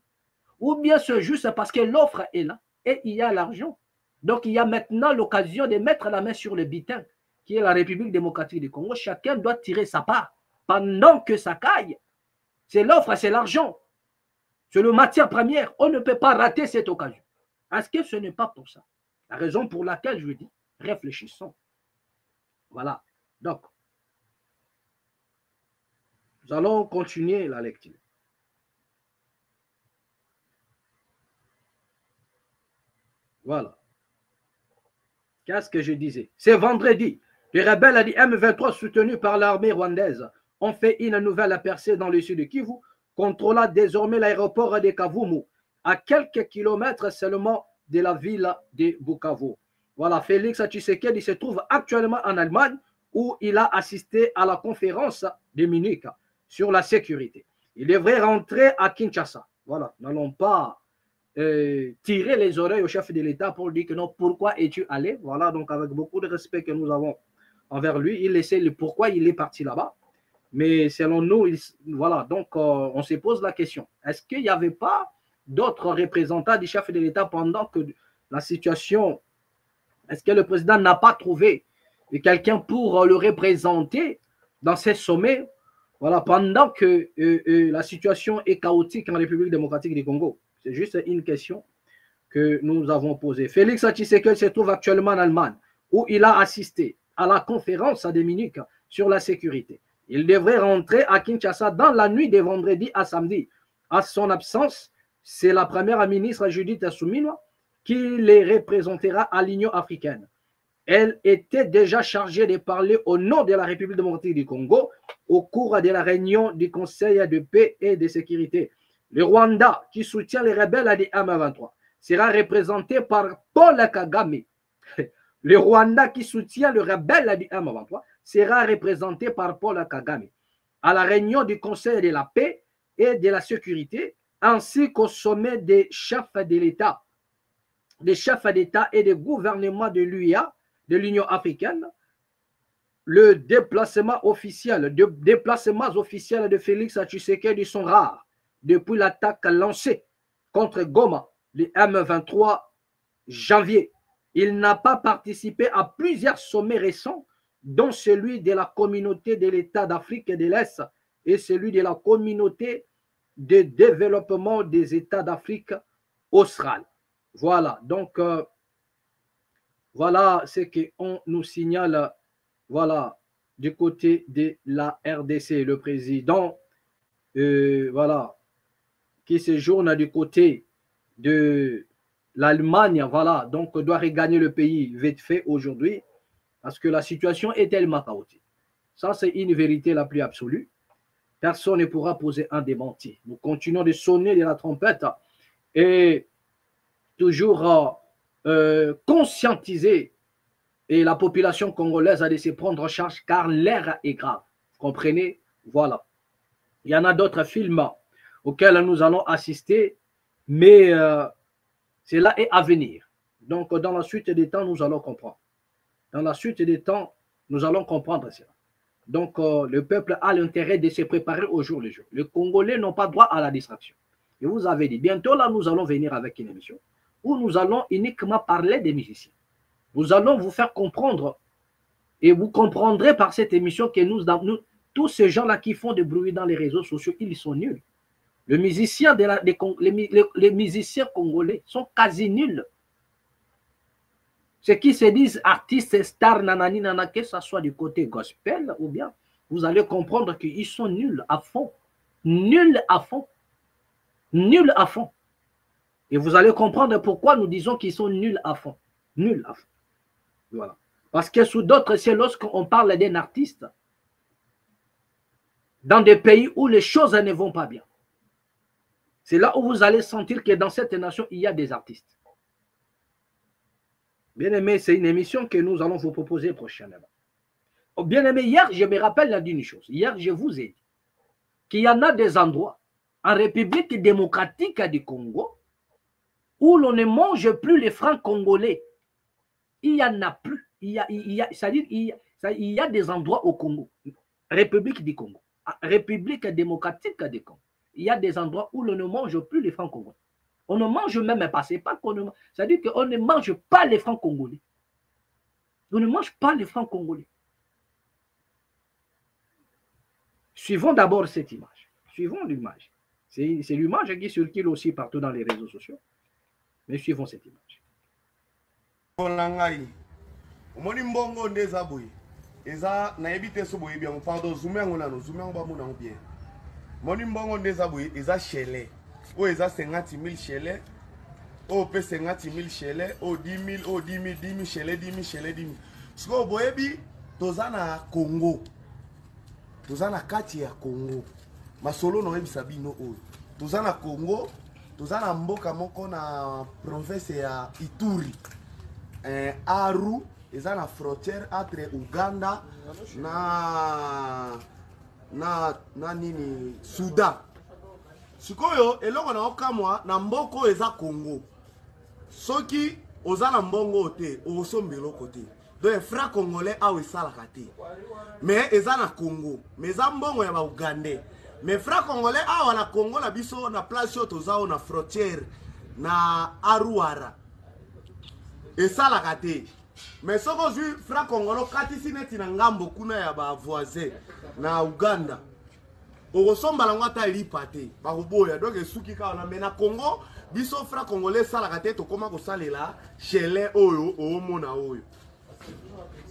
Ou bien c'est juste parce que l'offre est là et il y a l'argent. Donc il y a maintenant l'occasion de mettre la main sur le butin qui est la République démocratique du Congo. Chacun doit tirer sa part pendant que ça caille. C'est l'offre, c'est l'argent. C'est le matière première. On ne peut pas rater cette occasion. Est-ce que ce n'est pas pour ça? La raison pour laquelle je dis, réfléchissons. Voilà. Donc, nous allons continuer la lecture. Voilà. Qu'est-ce que je disais? C'est vendredi. Les rebelles à M23 soutenus par l'armée rwandaise ont fait une nouvelle percée dans le sud de Kivu, contrôlant désormais l'aéroport de Kavumu, à quelques kilomètres seulement de la ville de Bukavu. Voilà, Félix Tshisekedi se trouve actuellement en Allemagne, où il a assisté à la conférence de Munich sur la sécurité. Il devrait rentrer à Kinshasa. Voilà, n'allons pas tirer les oreilles au chef de l'État pour dire que non, pourquoi es-tu allé? Voilà, donc avec beaucoup de respect que nous avons envers lui, il essaie le pourquoi il est parti là-bas. Mais selon nous, voilà, donc on se pose la question, est-ce qu'il n'y avait pas d'autres représentants du chef de l'État pendant que la situation, est-ce que le président n'a pas trouvé quelqu'un pour le représenter dans ces sommets, voilà, pendant que la situation est chaotique en République démocratique du Congo? C'est juste une question que nous avons posée. Félix Tshisekedi se trouve actuellement en Allemagne, où il a assisté à la conférence de Munich sur la sécurité. Il devrait rentrer à Kinshasa dans la nuit de vendredi à samedi. À son absence, c'est la première ministre Judith Suminwa qui les représentera à l'Union africaine. Elle était déjà chargée de parler au nom de la République démocratique du Congo au cours de la réunion du Conseil de paix et de sécurité. Le Rwanda, qui soutient les rebelles à M23, sera représenté par Paul Kagame. Le Rwanda, qui soutient le rebelle à M23, sera représenté par Paul Kagame à la réunion du Conseil de la paix et de la sécurité, ainsi qu'au sommet des chefs de l'État, des chefs d'État et des gouvernements de l'UIA, de l'Union africaine. Le déplacements officiels de Félix Tshisekedi sont rares depuis l'attaque lancée contre Goma le M23 janvier. Il n'a pas participé à plusieurs sommets récents, dont celui de la communauté de l'État d'Afrique de l'Est et celui de la communauté de développement des États d'Afrique australe. Voilà, donc voilà ce qu'on nous signale, voilà, du côté de la RDC. Le président, voilà, qui séjourne du côté de l'Allemagne, voilà, donc doit regagner le pays vite fait aujourd'hui parce que la situation est tellement chaotique. Ça, c'est une vérité la plus absolue. Personne ne pourra poser un démenti. Nous continuons de sonner de la trompette et toujours conscientiser et la population congolaise a de se prendre en charge car l'air est grave. Vous comprenez? Voilà. Il y en a d'autres films auxquels nous allons assister, mais cela est à venir. Donc, dans la suite des temps, nous allons comprendre. Dans la suite des temps, nous allons comprendre cela. Donc, le peuple a l'intérêt de se préparer au jour le jour. Les Congolais n'ont pas droit à la distraction. Et vous avez dit, bientôt là, nous allons venir avec une émission où nous allons uniquement parler des musiciens. Nous allons vous faire comprendre et vous comprendrez par cette émission que tous ces gens-là qui font du bruit dans les réseaux sociaux, ils sont nuls. Les musiciens congolais sont quasi nuls. Ceux qui se disent artistes, stars, nanani, nana, que ce soit du côté gospel ou bien, vous allez comprendre qu'ils sont nuls à fond. Nuls à fond. Nuls à fond. Et vous allez comprendre pourquoi nous disons qu'ils sont nuls à fond. Nuls à fond. Voilà. Parce que sous d'autres, c'est lorsqu'on parle d'un artiste dans des pays où les choses ne vont pas bien. C'est là où vous allez sentir que dans cette nation, il y a des artistes. Bien aimé, c'est une émission que nous allons vous proposer prochainement. Oh, bien aimé, hier, je me rappelle d'une chose. Hier, je vous ai dit qu'il y en a des endroits en République démocratique du Congo où l'on ne mange plus les francs congolais. Il n'y en a plus. C'est-à-dire il y a des endroits au Congo, République du Congo, République démocratique du Congo. Il y a des endroits où l'on ne mange plus les francs congolais. On ne mange même pas, c'est pas qu'on ne mange. C'est-à-dire qu'on ne mange pas les francs congolais. On ne mange pas les francs congolais. Suivons d'abord cette image. Suivons l'image. C'est l'image qui circule aussi partout dans les réseaux sociaux. Mais suivons cette image. Omoni mbongo ndeza boy eza na ebite so boy bien pardon zoomé ngona no zoomé ba mona bien moni mbongo ndeza boy eza chele o eza 50,000 chele o pe 50,000 chele o 10,000 o 10,000 chele 10,000 chele 10,000 siko boyebi toza na Congo toza na kati ya Congo masolo no ebisa bino o toza na Congo toza na mboka moko na province ya Ituri Aru eza na frontière entre Uganda na nini Soudan. Sikoyo eloko na okamwa na mboko eza Congo. Soki oza na mbongo te, osombelo côté. Donc frère congolais a esalaka te. Mais eza na Congo, mais eza mbongo ya ba Ugandais. Mais frère congolais a na Congo na biso na place yo tozao na frontière na Aruara. Esalaka te. Mais soko zui frère congolais katisi neti na ngambo kuna ya ba voisin na Uganda. Okosomba lango ata lipa te. Ba koboya donc esuki ka na mena Congo biso frère congolais salaka te to koma ko salela chele oyo omona oyo.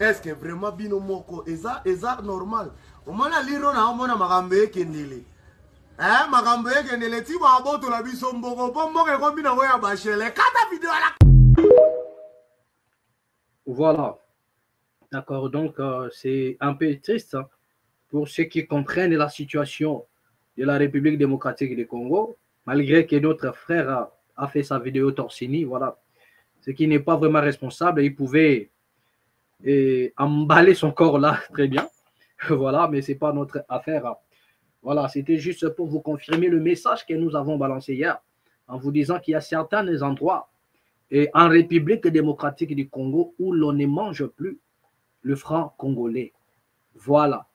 Est-ce que vraiment bino moko eza normal? Omona liro na omona makambo ekendele. Makambo ekendele ti ba boto la biso mboko pombo ke kombina oya ba chele kata vidéo la. Voilà. D'accord, donc c'est un peu triste hein, pour ceux qui comprennent la situation de la République démocratique du Congo, malgré que notre frère a fait sa vidéo Torsini, voilà. Ce qui n'est pas vraiment responsable, il pouvait emballer son corps là, très bien, voilà, mais ce n'est pas notre affaire. Voilà, c'était juste pour vous confirmer le message que nous avons balancé hier, en vous disant qu'il y a certains endroits et en République démocratique du Congo où l'on ne mange plus le franc congolais. Voilà.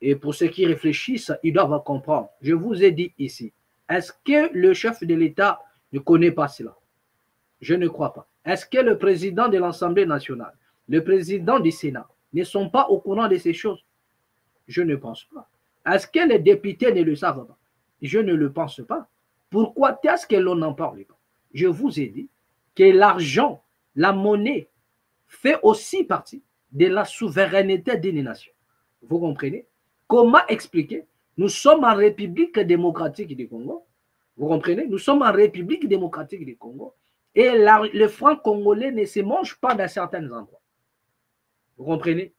Et pour ceux qui réfléchissent, ils doivent comprendre. Je vous ai dit ici, est-ce que le chef de l'État ne connaît pas cela? Je ne crois pas. Est-ce que le président de l'Assemblée nationale, le président du Sénat ne sont pas au courant de ces choses? Je ne pense pas. Est-ce que les députés ne le savent pas? Je ne le pense pas. Pourquoi est-ce que l'on n'en parle pas? Je vous ai dit que l'argent, la monnaie, fait aussi partie de la souveraineté d'une nation. Vous comprenez? Comment expliquer? Nous sommes en République démocratique du Congo. Vous comprenez? Nous sommes en République démocratique du Congo. Et le franc congolais ne se mange pas dans certains endroits. Vous comprenez?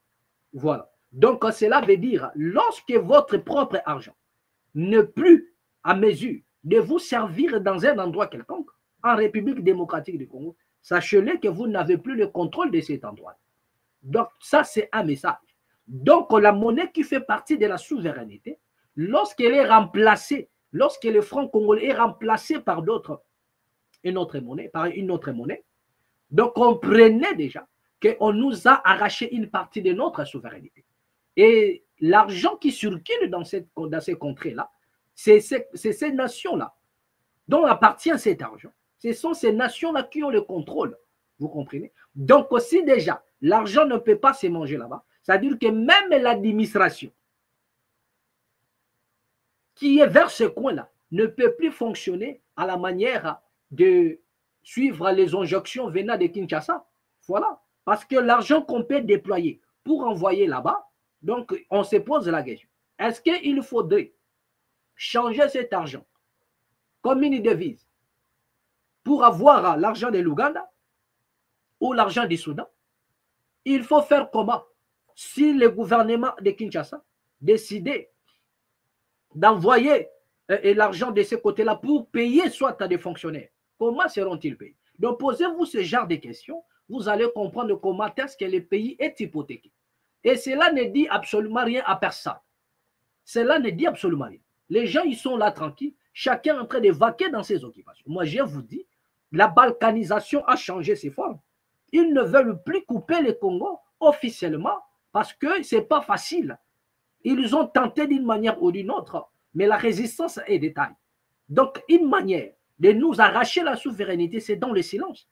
Voilà. Donc, cela veut dire, lorsque votre propre argent n'est plus à mesure de vous servir dans un endroit quelconque, en République démocratique du Congo, sachez-le que vous n'avez plus le contrôle de cet endroit. Donc, ça, c'est un message. Donc, la monnaie qui fait partie de la souveraineté, lorsqu'elle est remplacée, lorsque le franc congolais est remplacé par une autre monnaie, donc comprenez déjà qu'on nous a arraché une partie de notre souveraineté. Et l'argent qui circule dans ces contrées-là, c'est ces nations-là dont appartient cet argent. Ce sont ces nations-là qui ont le contrôle. Vous comprenez? Donc aussi déjà, l'argent ne peut pas se manger là-bas. C'est-à-dire que même l'administration qui est vers ce coin-là ne peut plus fonctionner à la manière de suivre les injonctions venant de Kinshasa. Voilà. Parce que l'argent qu'on peut déployer pour envoyer là-bas, donc on se pose la question. Est-ce qu'il faudrait changer cet argent comme une devise pour avoir l'argent de l'Ouganda ou l'argent du Soudan? Il faut faire comment? Si le gouvernement de Kinshasa décidait d'envoyer l'argent de ce côté-là pour payer soit à des fonctionnaires, comment seront-ils payés? Donc posez-vous ce genre de questions, vous allez comprendre comment est-ce que le pays est hypothéqué. Et cela ne dit absolument rien à personne. Cela ne dit absolument rien. Les gens, ils sont là tranquilles, chacun en train de vaquer dans ses occupations. Moi, je vous dis, la balkanisation a changé ses formes. Ils ne veulent plus couper le Congo officiellement parce que ce n'est pas facile. Ils ont tenté d'une manière ou d'une autre, mais la résistance est de taille. Donc, une manière de nous arracher la souveraineté, c'est dans le silence.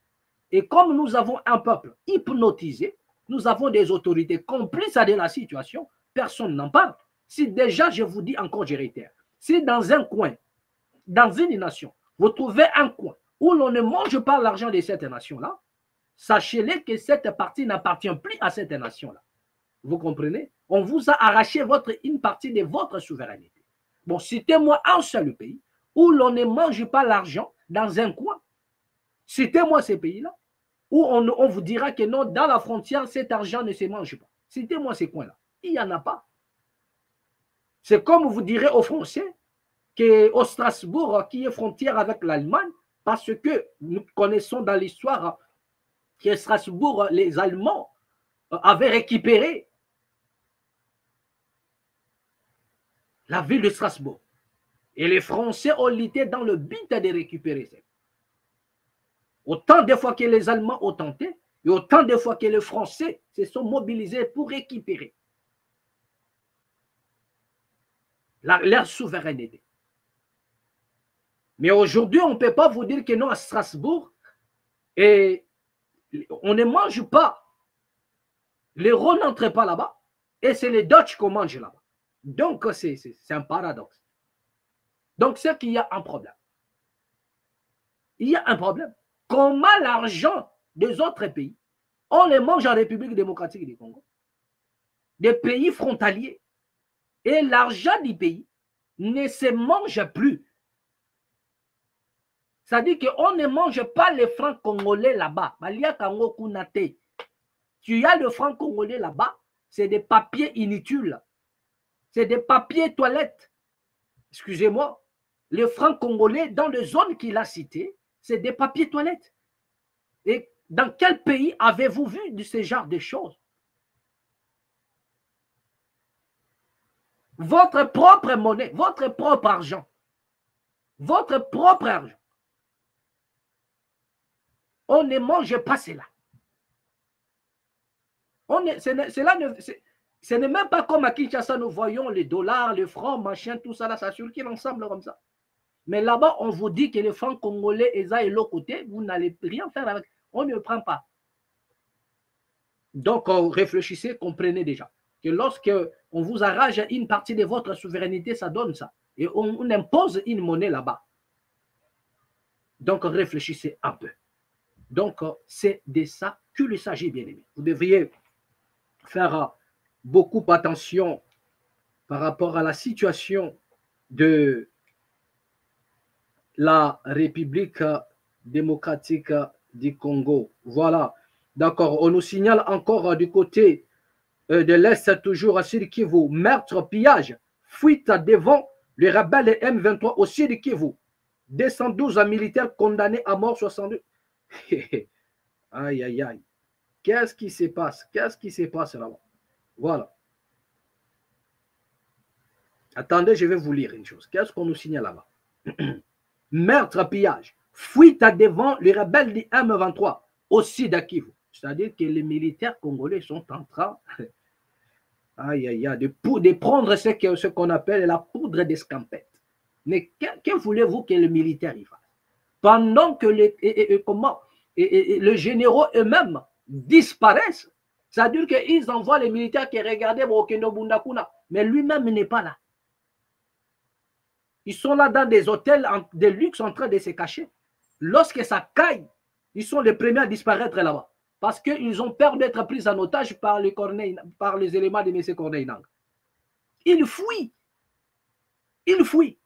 Et comme nous avons un peuple hypnotisé, nous avons des autorités complices de la situation, personne n'en parle. Si déjà, je vous dis encore, je réitère, si dans un coin, dans une nation, vous trouvez un coin où l'on ne mange pas l'argent de cette nation-là, sachez-le que cette partie n'appartient plus à cette nation-là. Vous comprenez? On vous a arraché une partie de votre souveraineté. Bon, citez-moi un seul pays où l'on ne mange pas l'argent dans un coin. Citez-moi ces pays-là où on vous dira que non, dans la frontière, cet argent ne se mange pas. Citez-moi ces coins-là. Il n'y en a pas. C'est comme vous direz aux Français qu'au Strasbourg, qui est frontière avec l'Allemagne, parce que nous connaissons dans l'histoire que Strasbourg, les Allemands avait récupéré la ville de Strasbourg. Et les Français ont lutté dans le but de récupérer ça. Autant de fois que les Allemands ont tenté, et autant de fois que les Français se sont mobilisés pour récupérer leur souveraineté. Mais aujourd'hui, on ne peut pas vous dire que non, à Strasbourg, et on ne mange pas. L'euro n'entre pas là-bas, et c'est les Dutch qu'on mange là-bas. Donc, c'est un paradoxe. Donc, c'est qu'il y a un problème. Il y a un problème. Comment l'argent des autres pays, on les mange en République démocratique du Congo, des pays frontaliers, et l'argent du pays ne se mange plus. C'est-à-dire qu'on ne mange pas les francs congolais là-bas. Tu as le franc congolais là-bas, c'est des papiers inutiles. C'est des papiers toilettes. Excusez-moi. Les francs congolais, dans les zones qu'il a citées, c'est des papiers toilettes. Et dans quel pays avez-vous vu de ce genre de choses? Votre propre monnaie, votre propre argent, votre propre argent. On ne mange pas cela. Ce n'est même pas comme à Kinshasa, nous voyons les dollars, les francs, machin, tout ça, là, ça circule ensemble comme ça. Mais là-bas, on vous dit que les francs congolais, et l'autre côté, vous n'allez rien faire avec. On ne le prend pas. Donc, réfléchissez, comprenez déjà que lorsque on vous arrache une partie de votre souveraineté, ça donne ça. Et on impose une monnaie là-bas. Donc, réfléchissez un peu. Donc, c'est de ça qu'il s'agit, bien aimé. Vous devriez faire beaucoup attention par rapport à la situation de la République démocratique du Congo. Voilà. D'accord. On nous signale encore du côté de l'Est, toujours à Sud Kivu, meurtre, pillage, fuite devant les rebelles M23 au Sud Kivu. 212 militaires condamnés à mort, 62. Aïe, aïe, aïe. Qu'est-ce qui se passe? Qu'est-ce qui se passe là-bas? Voilà. Attendez, je vais vous lire une chose. Qu'est-ce qu'on nous signale là-bas? Meurtre, pillage, fuite devant les rebelles du M23 aussi d'Akivu. C'est-à-dire que les militaires congolais sont en train aïe, aïe, aïe, de prendre ce qu'on appelle la poudre d'escampette. Mais que voulez-vous que les militaires y fassent? Pendant que les généraux eux-mêmes disparaissent, c'est-à-dire qu'ils envoient les militaires qui regardaient Burkina Bundakuna, mais lui-même n'est pas là. Ils sont là dans des hôtels de luxe en train de se cacher. Lorsque ça caille, ils sont les premiers à disparaître là-bas. Parce qu'ils ont peur d'être pris en otage par les éléments de M. Corneille Nangaa. Ils fuient. Ils fuient.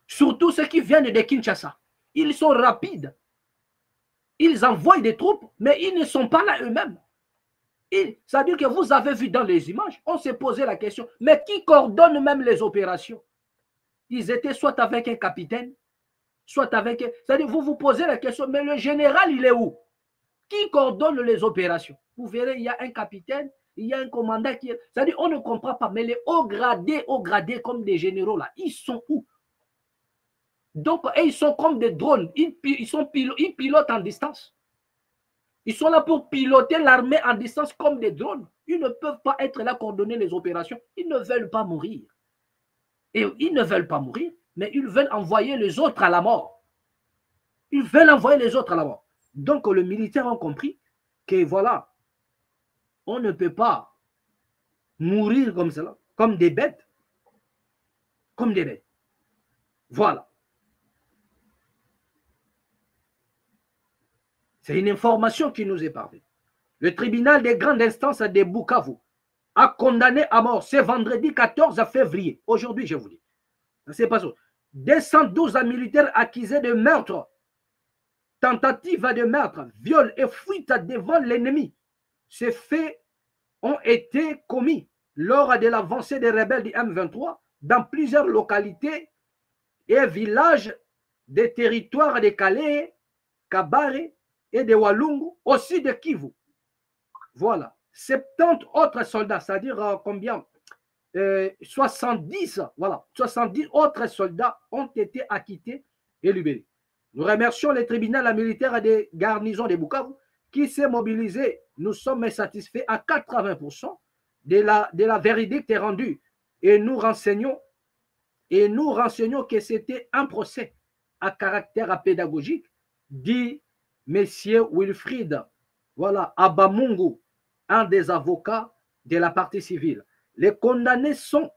Surtout ceux qui viennent de Kinshasa. Ils sont rapides. Ils envoient des troupes, mais ils ne sont pas là eux-mêmes. C'est-à-dire que vous avez vu dans les images, on s'est posé la question, mais qui coordonne même les opérations? Ils étaient soit avec un capitaine, soit avec... C'est-à-dire, vous vous posez la question, mais le général, il est où? Qui coordonne les opérations? Vous verrez, il y a un capitaine, il y a un commandant qui est... C'est-à-dire, on ne comprend pas, mais les hauts gradés comme des généraux, là, ils sont où? Donc, ils sont comme des drones, ils pilotent en distance. Ils sont là pour piloter l'armée en distance comme des drones. Ils ne peuvent pas être là coordonner les opérations. Ils ne veulent pas mourir. Et ils ne veulent pas mourir, mais ils veulent envoyer les autres à la mort. Ils veulent envoyer les autres à la mort. Donc, les militaires ont compris que voilà, on ne peut pas mourir comme cela, comme des bêtes. Comme des bêtes. Voilà. C'est une information qui nous est parvenue. Le tribunal des grandes instances de Bukavu a condamné à mort ce vendredi 14 février. Aujourd'hui, je vous dis. C'est pas ça. 212 militaires accusés de meurtre, tentative de meurtre, viol et fuite devant l'ennemi. Ces faits ont été commis lors de l'avancée des rebelles du M23 dans plusieurs localités et villages des territoires de Calais, Kabare, et de Walungu, aussi de Kivu. Voilà. 70 autres soldats, c'est-à-dire combien 70, voilà, 70 autres soldats ont été acquittés et libérés. Nous remercions le tribunal militaire des garnisons de Bukavu qui s'est mobilisé. Nous sommes satisfaits à 80% de la verdict rendue et nous renseignons que c'était un procès à caractère pédagogique, dit M. Wilfried, voilà, Abamungu, un des avocats de la partie civile. Les condamnés sont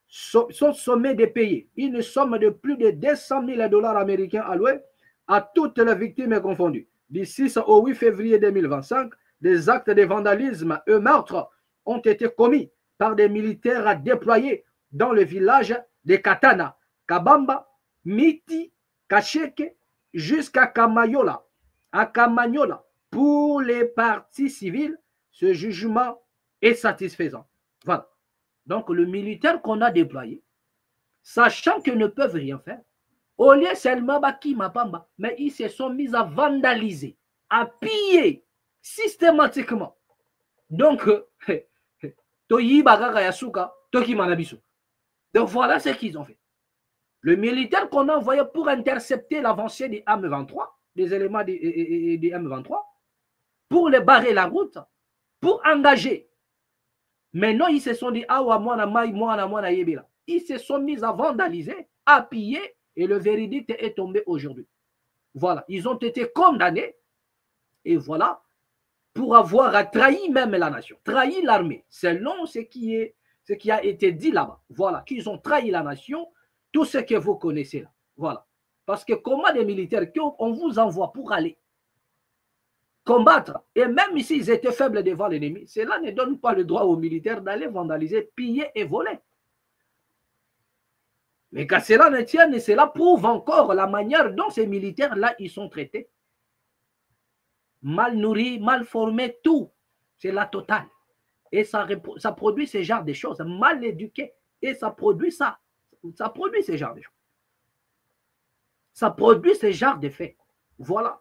sommés de payer une somme de plus de 200 000 $ américains alloués à toutes les victimes confondues. Du 6 au 8 février 2025, des actes de vandalisme et meurtres ont été commis par des militaires déployés dans le village de Katana, Kabamba, Miti, Kacheke, jusqu'à Kamanyola. À Kamanyola, pour les parties civiles, ce jugement est satisfaisant. Voilà. Donc, le militaire qu'on a déployé, sachant qu'ils ne peuvent rien faire, au lieu seulement Baki Mapamba, mais ils se sont mis à vandaliser, à piller systématiquement. Donc, donc voilà ce qu'ils ont fait. Le militaire qu'on a envoyé pour intercepter l'avancée des M23, des éléments des M23, pour les barrer la route, pour engager. Maintenant, ils se sont dit, ils se sont mis à vandaliser, à piller, et le verdict est tombé aujourd'hui. Voilà, ils ont été condamnés, et voilà, pour avoir trahi même la nation, trahi l'armée, selon ce qui a été dit là-bas. Voilà, qu'ils ont trahi la nation, tout ce que vous connaissez là. Voilà. Parce que comment des militaires qu'on vous envoie pour aller combattre, et même si ils étaient faibles devant l'ennemi, cela ne donne pas le droit aux militaires d'aller vandaliser, piller et voler. Mais qu'à cela ne tienne, et cela prouve encore la manière dont ces militaires-là, ils sont traités. Mal nourris, mal formés, tout. C'est la totale. Et ça produit ce genre de choses. Mal éduqués. Et ça produit ça. Ça produit ce genre de choses. Ça produit ce genre d'effets. Voilà.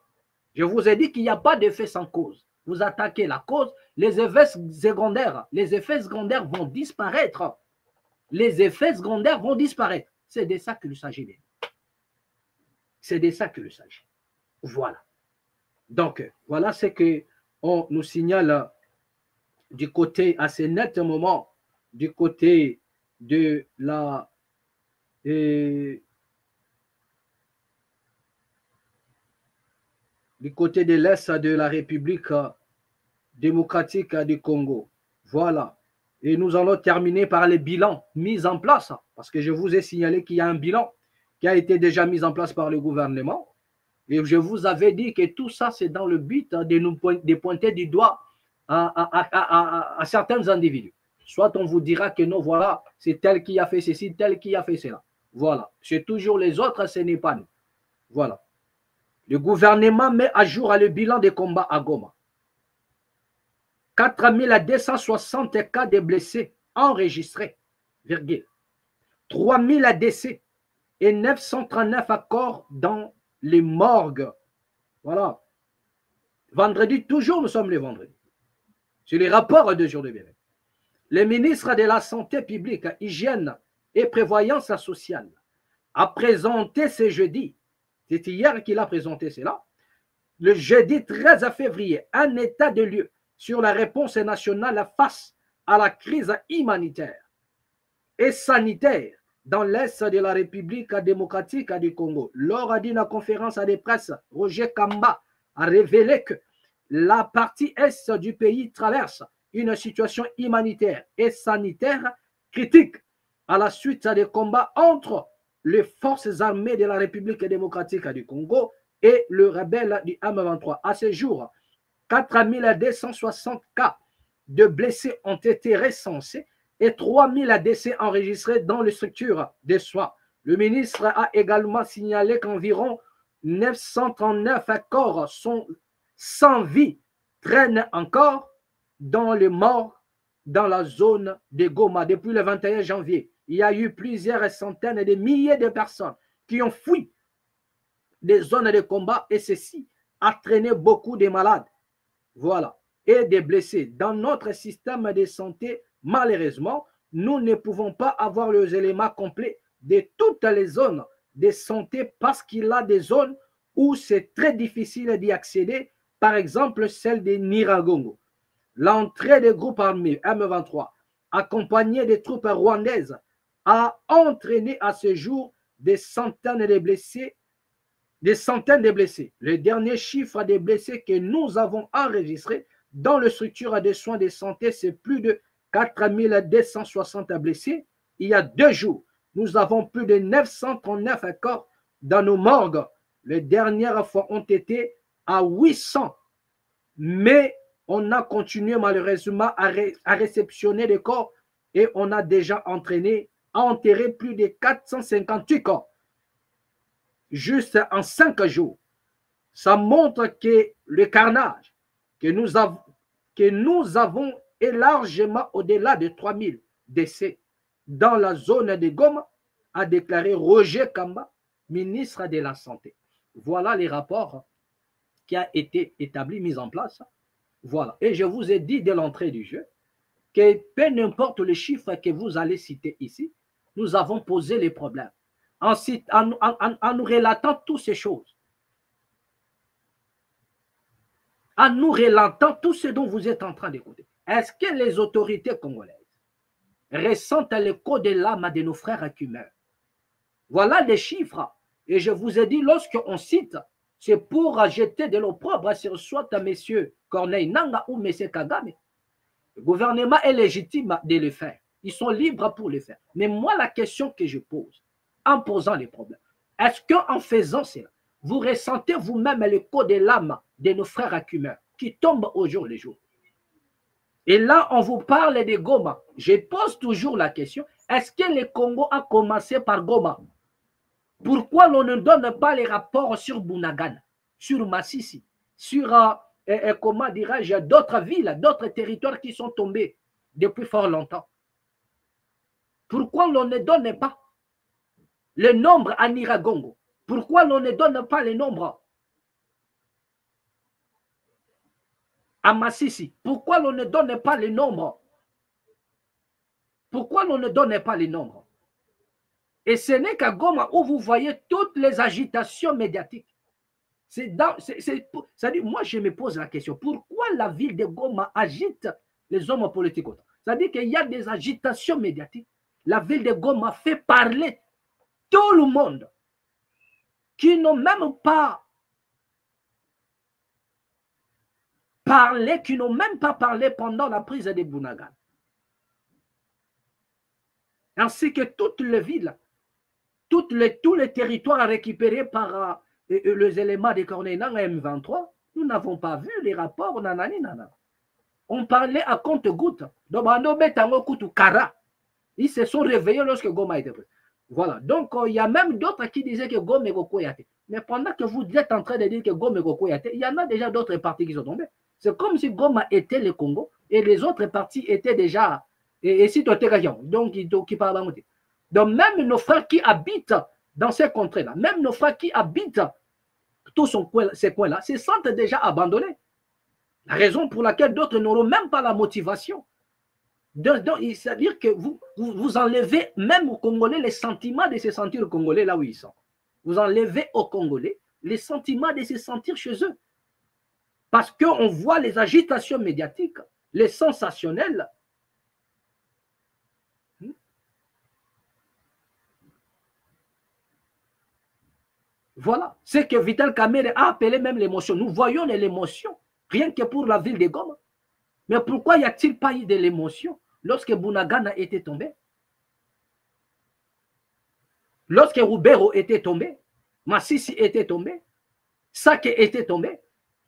Je vous ai dit qu'il n'y a pas d'effet sans cause. Vous attaquez la cause, les effets secondaires vont disparaître. Les effets secondaires vont disparaître. C'est de ça qu'il s'agit. C'est de ça qu'il s'agit. Voilà. Donc, voilà ce qu'on nous signale du côté, à ce net moment, du côté de la... du côté de l'Est de la République démocratique du Congo. Voilà. Et nous allons terminer par les bilans mis en place, parce que je vous ai signalé qu'il y a un bilan qui a été déjà mis en place par le gouvernement. Et je vous avais dit que tout ça, c'est dans le but de pointer du doigt à certains individus. Soit on vous dira que non, voilà, c'est tel qui a fait ceci, tel qui a fait cela. Voilà. C'est toujours les autres, ce n'est pas nous. Voilà. Le gouvernement met à jour le bilan des combats à Goma. 4260 cas de blessés enregistrés, 3000 décès et 939 corps dans les morgues. Voilà. Vendredi, toujours nous sommes le vendredi. Sur les rapports de jour de bien. Le ministre de la Santé publique, Hygiène et Prévoyance sociale a présenté ce jeudi, c'est hier qu'il a présenté cela, le jeudi 13 février, un état de lieu sur la réponse nationale face à la crise humanitaire et sanitaire dans l'Est de la République démocratique du Congo. Lors d'une conférence de presse, Roger Kamba a révélé que la partie Est du pays traverse une situation humanitaire et sanitaire critique à la suite des combats entre les forces armées de la République démocratique du Congo et le rebelle du M23. À ce jour, 4260 cas de blessés ont été recensés et 3000 décès enregistrés dans les structures de soins. Le ministre a également signalé qu'environ 939 corps sont sans vie, traînent encore dans les morts dans la zone de Goma. Depuis le 21 janvier, il y a eu plusieurs centaines de milliers de personnes qui ont fui des zones de combat et ceci entraîné beaucoup de malades. Voilà. Et des blessés. Dans notre système de santé, malheureusement, nous ne pouvons pas avoir les éléments complets de toutes les zones de santé parce qu'il y a des zones où c'est très difficile d'y accéder. Par exemple, celle de Niragongo. L'entrée des groupes armés M23, accompagnés des troupes rwandaises, a entraîné à ce jour des centaines de blessés. Le dernier chiffre des blessés que nous avons enregistré dans les structures de soins de santé, c'est plus de 4260 blessés. Il y a 2 jours, nous avons plus de 939 corps dans nos morgues. Les dernières fois ont été à 800. Mais on a continué malheureusement à réceptionner des corps et on a déjà enterré plus de 458 corps. Juste en 5 jours. Ça montre que le carnage que nous avons est largement au-delà de 3000 décès dans la zone de Goma, a déclaré Roger Kamba, ministre de la Santé. Voilà les rapports qui a été établi, mis en place. Voilà. Et je vous ai dit dès l'entrée du jeu que peu importe le chiffre que vous allez citer ici, nous avons posé les problèmes. En nous relatant toutes ces choses, en nous relatant tout ce dont vous êtes en train d'écouter. Est-ce que les autorités congolaises ressentent le code de l'âme de nos frères cubains? Voilà les chiffres. Et je vous ai dit, lorsqu'on cite, c'est pour jeter de l'opprobre sur soit M. Corneille Nanga ou M. Kagame. Le gouvernement est légitime de le faire. Ils sont libres pour le faire. Mais moi, la question que je pose, en posant les problèmes, est-ce qu'en faisant cela, vous ressentez vous-même le code de l'âme de nos frères cubains qui tombent au jour le jour? Et là, on vous parle de Goma. Je pose toujours la question, est-ce que le Congo a commencé par Goma? Pourquoi l'on ne donne pas les rapports sur Bunagana, sur Massissi, sur, comment dirais-je, d'autres villes, d'autres territoires qui sont tombés depuis fort longtemps? Pourquoi l'on ne donne pas le nombre à Niragongo? Pourquoi l'on ne donne pas les nombres à Massissi? Pourquoi l'on ne donne pas les nombres? Pourquoi l'on ne donne pas les nombres? Et ce n'est qu'à Goma où vous voyez toutes les agitations médiatiques. C'est-à-dire, moi, je me pose la question, pourquoi la ville de Goma agite les hommes politiques autant? C'est-à-dire qu'il y a des agitations médiatiques. La ville de Goma fait parler tout le monde qui n'ont même pas parlé, pendant la prise de Bunagana. Ainsi que toutes les villes, tous les territoires récupérés par les éléments de Corneille Nanga M23, nous n'avons pas vu les rapports nanani nanana. On parlait à compte-gouttes. Ils se sont réveillés lorsque Goma était pris. Voilà. Donc, il y a même d'autres qui disaient que Goma est Gokoyate. Mais pendant que vous êtes en train de dire que Goma est Gokoyate, il y en a déjà d'autres partis qui sont tombés. C'est comme si Goma était le Congo et les autres partis étaient déjà. Et si tu étais donc qui parlent. Donc, même nos frères qui habitent dans ces contrées-là, même nos frères qui habitent tous ces coins-là, se sentent déjà abandonnés. La raison pour laquelle d'autres n'auront même pas la motivation. C'est-à-dire que vous enlevez même aux Congolais les sentiments de se sentir Congolais là où ils sont. Vous enlevez aux Congolais les sentiments de se sentir chez eux. Parce qu'on voit les agitations médiatiques, les sensationnels. Voilà. C'est que Vital Kamerhe a appelé même l'émotion. Nous voyons l'émotion, rien que pour la ville de Goma. Mais pourquoi y a-t-il pas eu de l'émotion lorsque Bunagana était tombé? Lorsque Rubero était tombé, Massissi était tombé, Sake était tombé,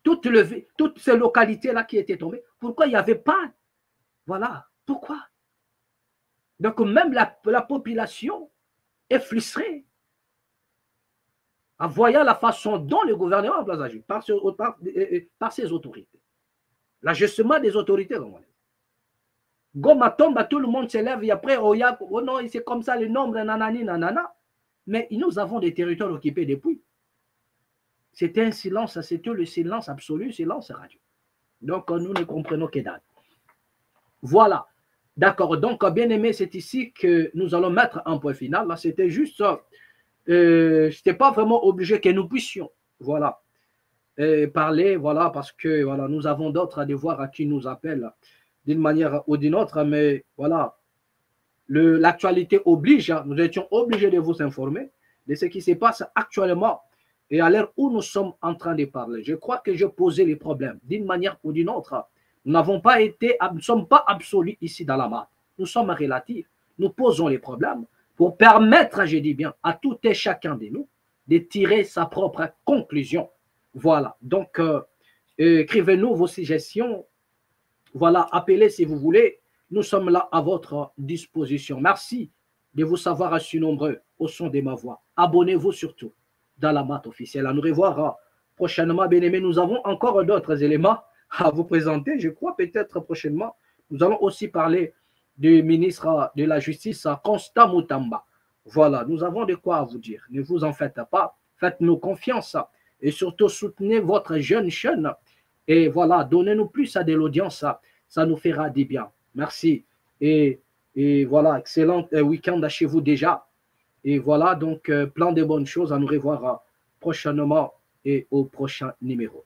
toutes ces localités-là qui étaient tombées, pourquoi il n'y avait pas? Voilà. Pourquoi? Donc même la population est frustrée en voyant la façon dont le gouvernement a agi par ses autorités. L'ajustement des autorités congolaises. Goma tombe, tout le monde s'élève et après, oh non, c'est comme ça le nombre, nanani, nanana. Mais nous avons des territoires occupés depuis. C'était un silence, c'était le silence absolu, silence radio. Donc, nous ne comprenons que dalle. Voilà. D'accord. Donc, bien aimé, c'est ici que nous allons mettre un point final. Là, c'était juste, c'était pas vraiment obligé que nous puissions, voilà, parler, voilà, parce que, voilà, nous avons d'autres devoirs à qui nous appellent d'une manière ou d'une autre, mais voilà, l'actualité oblige, hein, nous étions obligés de vous informer de ce qui se passe actuellement et à l'heure où nous sommes en train de parler. Je crois que j'ai posé les problèmes d'une manière ou d'une autre. Nous n'avons pas été, nous ne sommes pas absolus ici dans la main. Nous sommes relatifs. Nous posons les problèmes pour permettre, je dis bien, à tout et chacun de nous de tirer sa propre conclusion. Voilà. Donc, écrivez-nous vos suggestions. Voilà, appelez si vous voulez. Nous sommes là à votre disposition. Merci de vous savoir si nombreux au son de ma voix. Abonnez-vous surtout dans la mat officielle. À nous revoir prochainement, bien-aimés. Nous avons encore d'autres éléments à vous présenter. Je crois peut-être prochainement, nous allons aussi parler du ministre de la Justice, Constant Mutamba. Voilà, nous avons de quoi vous dire. Ne vous en faites pas. Faites-nous confiance et surtout soutenez votre jeune chaîne. Et voilà, donnez-nous plus à de l'audience. Ça nous fera du bien. Merci. Et voilà, excellent week-end chez vous déjà. Et voilà, donc plein de bonnes choses. À nous revoir prochainement et au prochain numéro.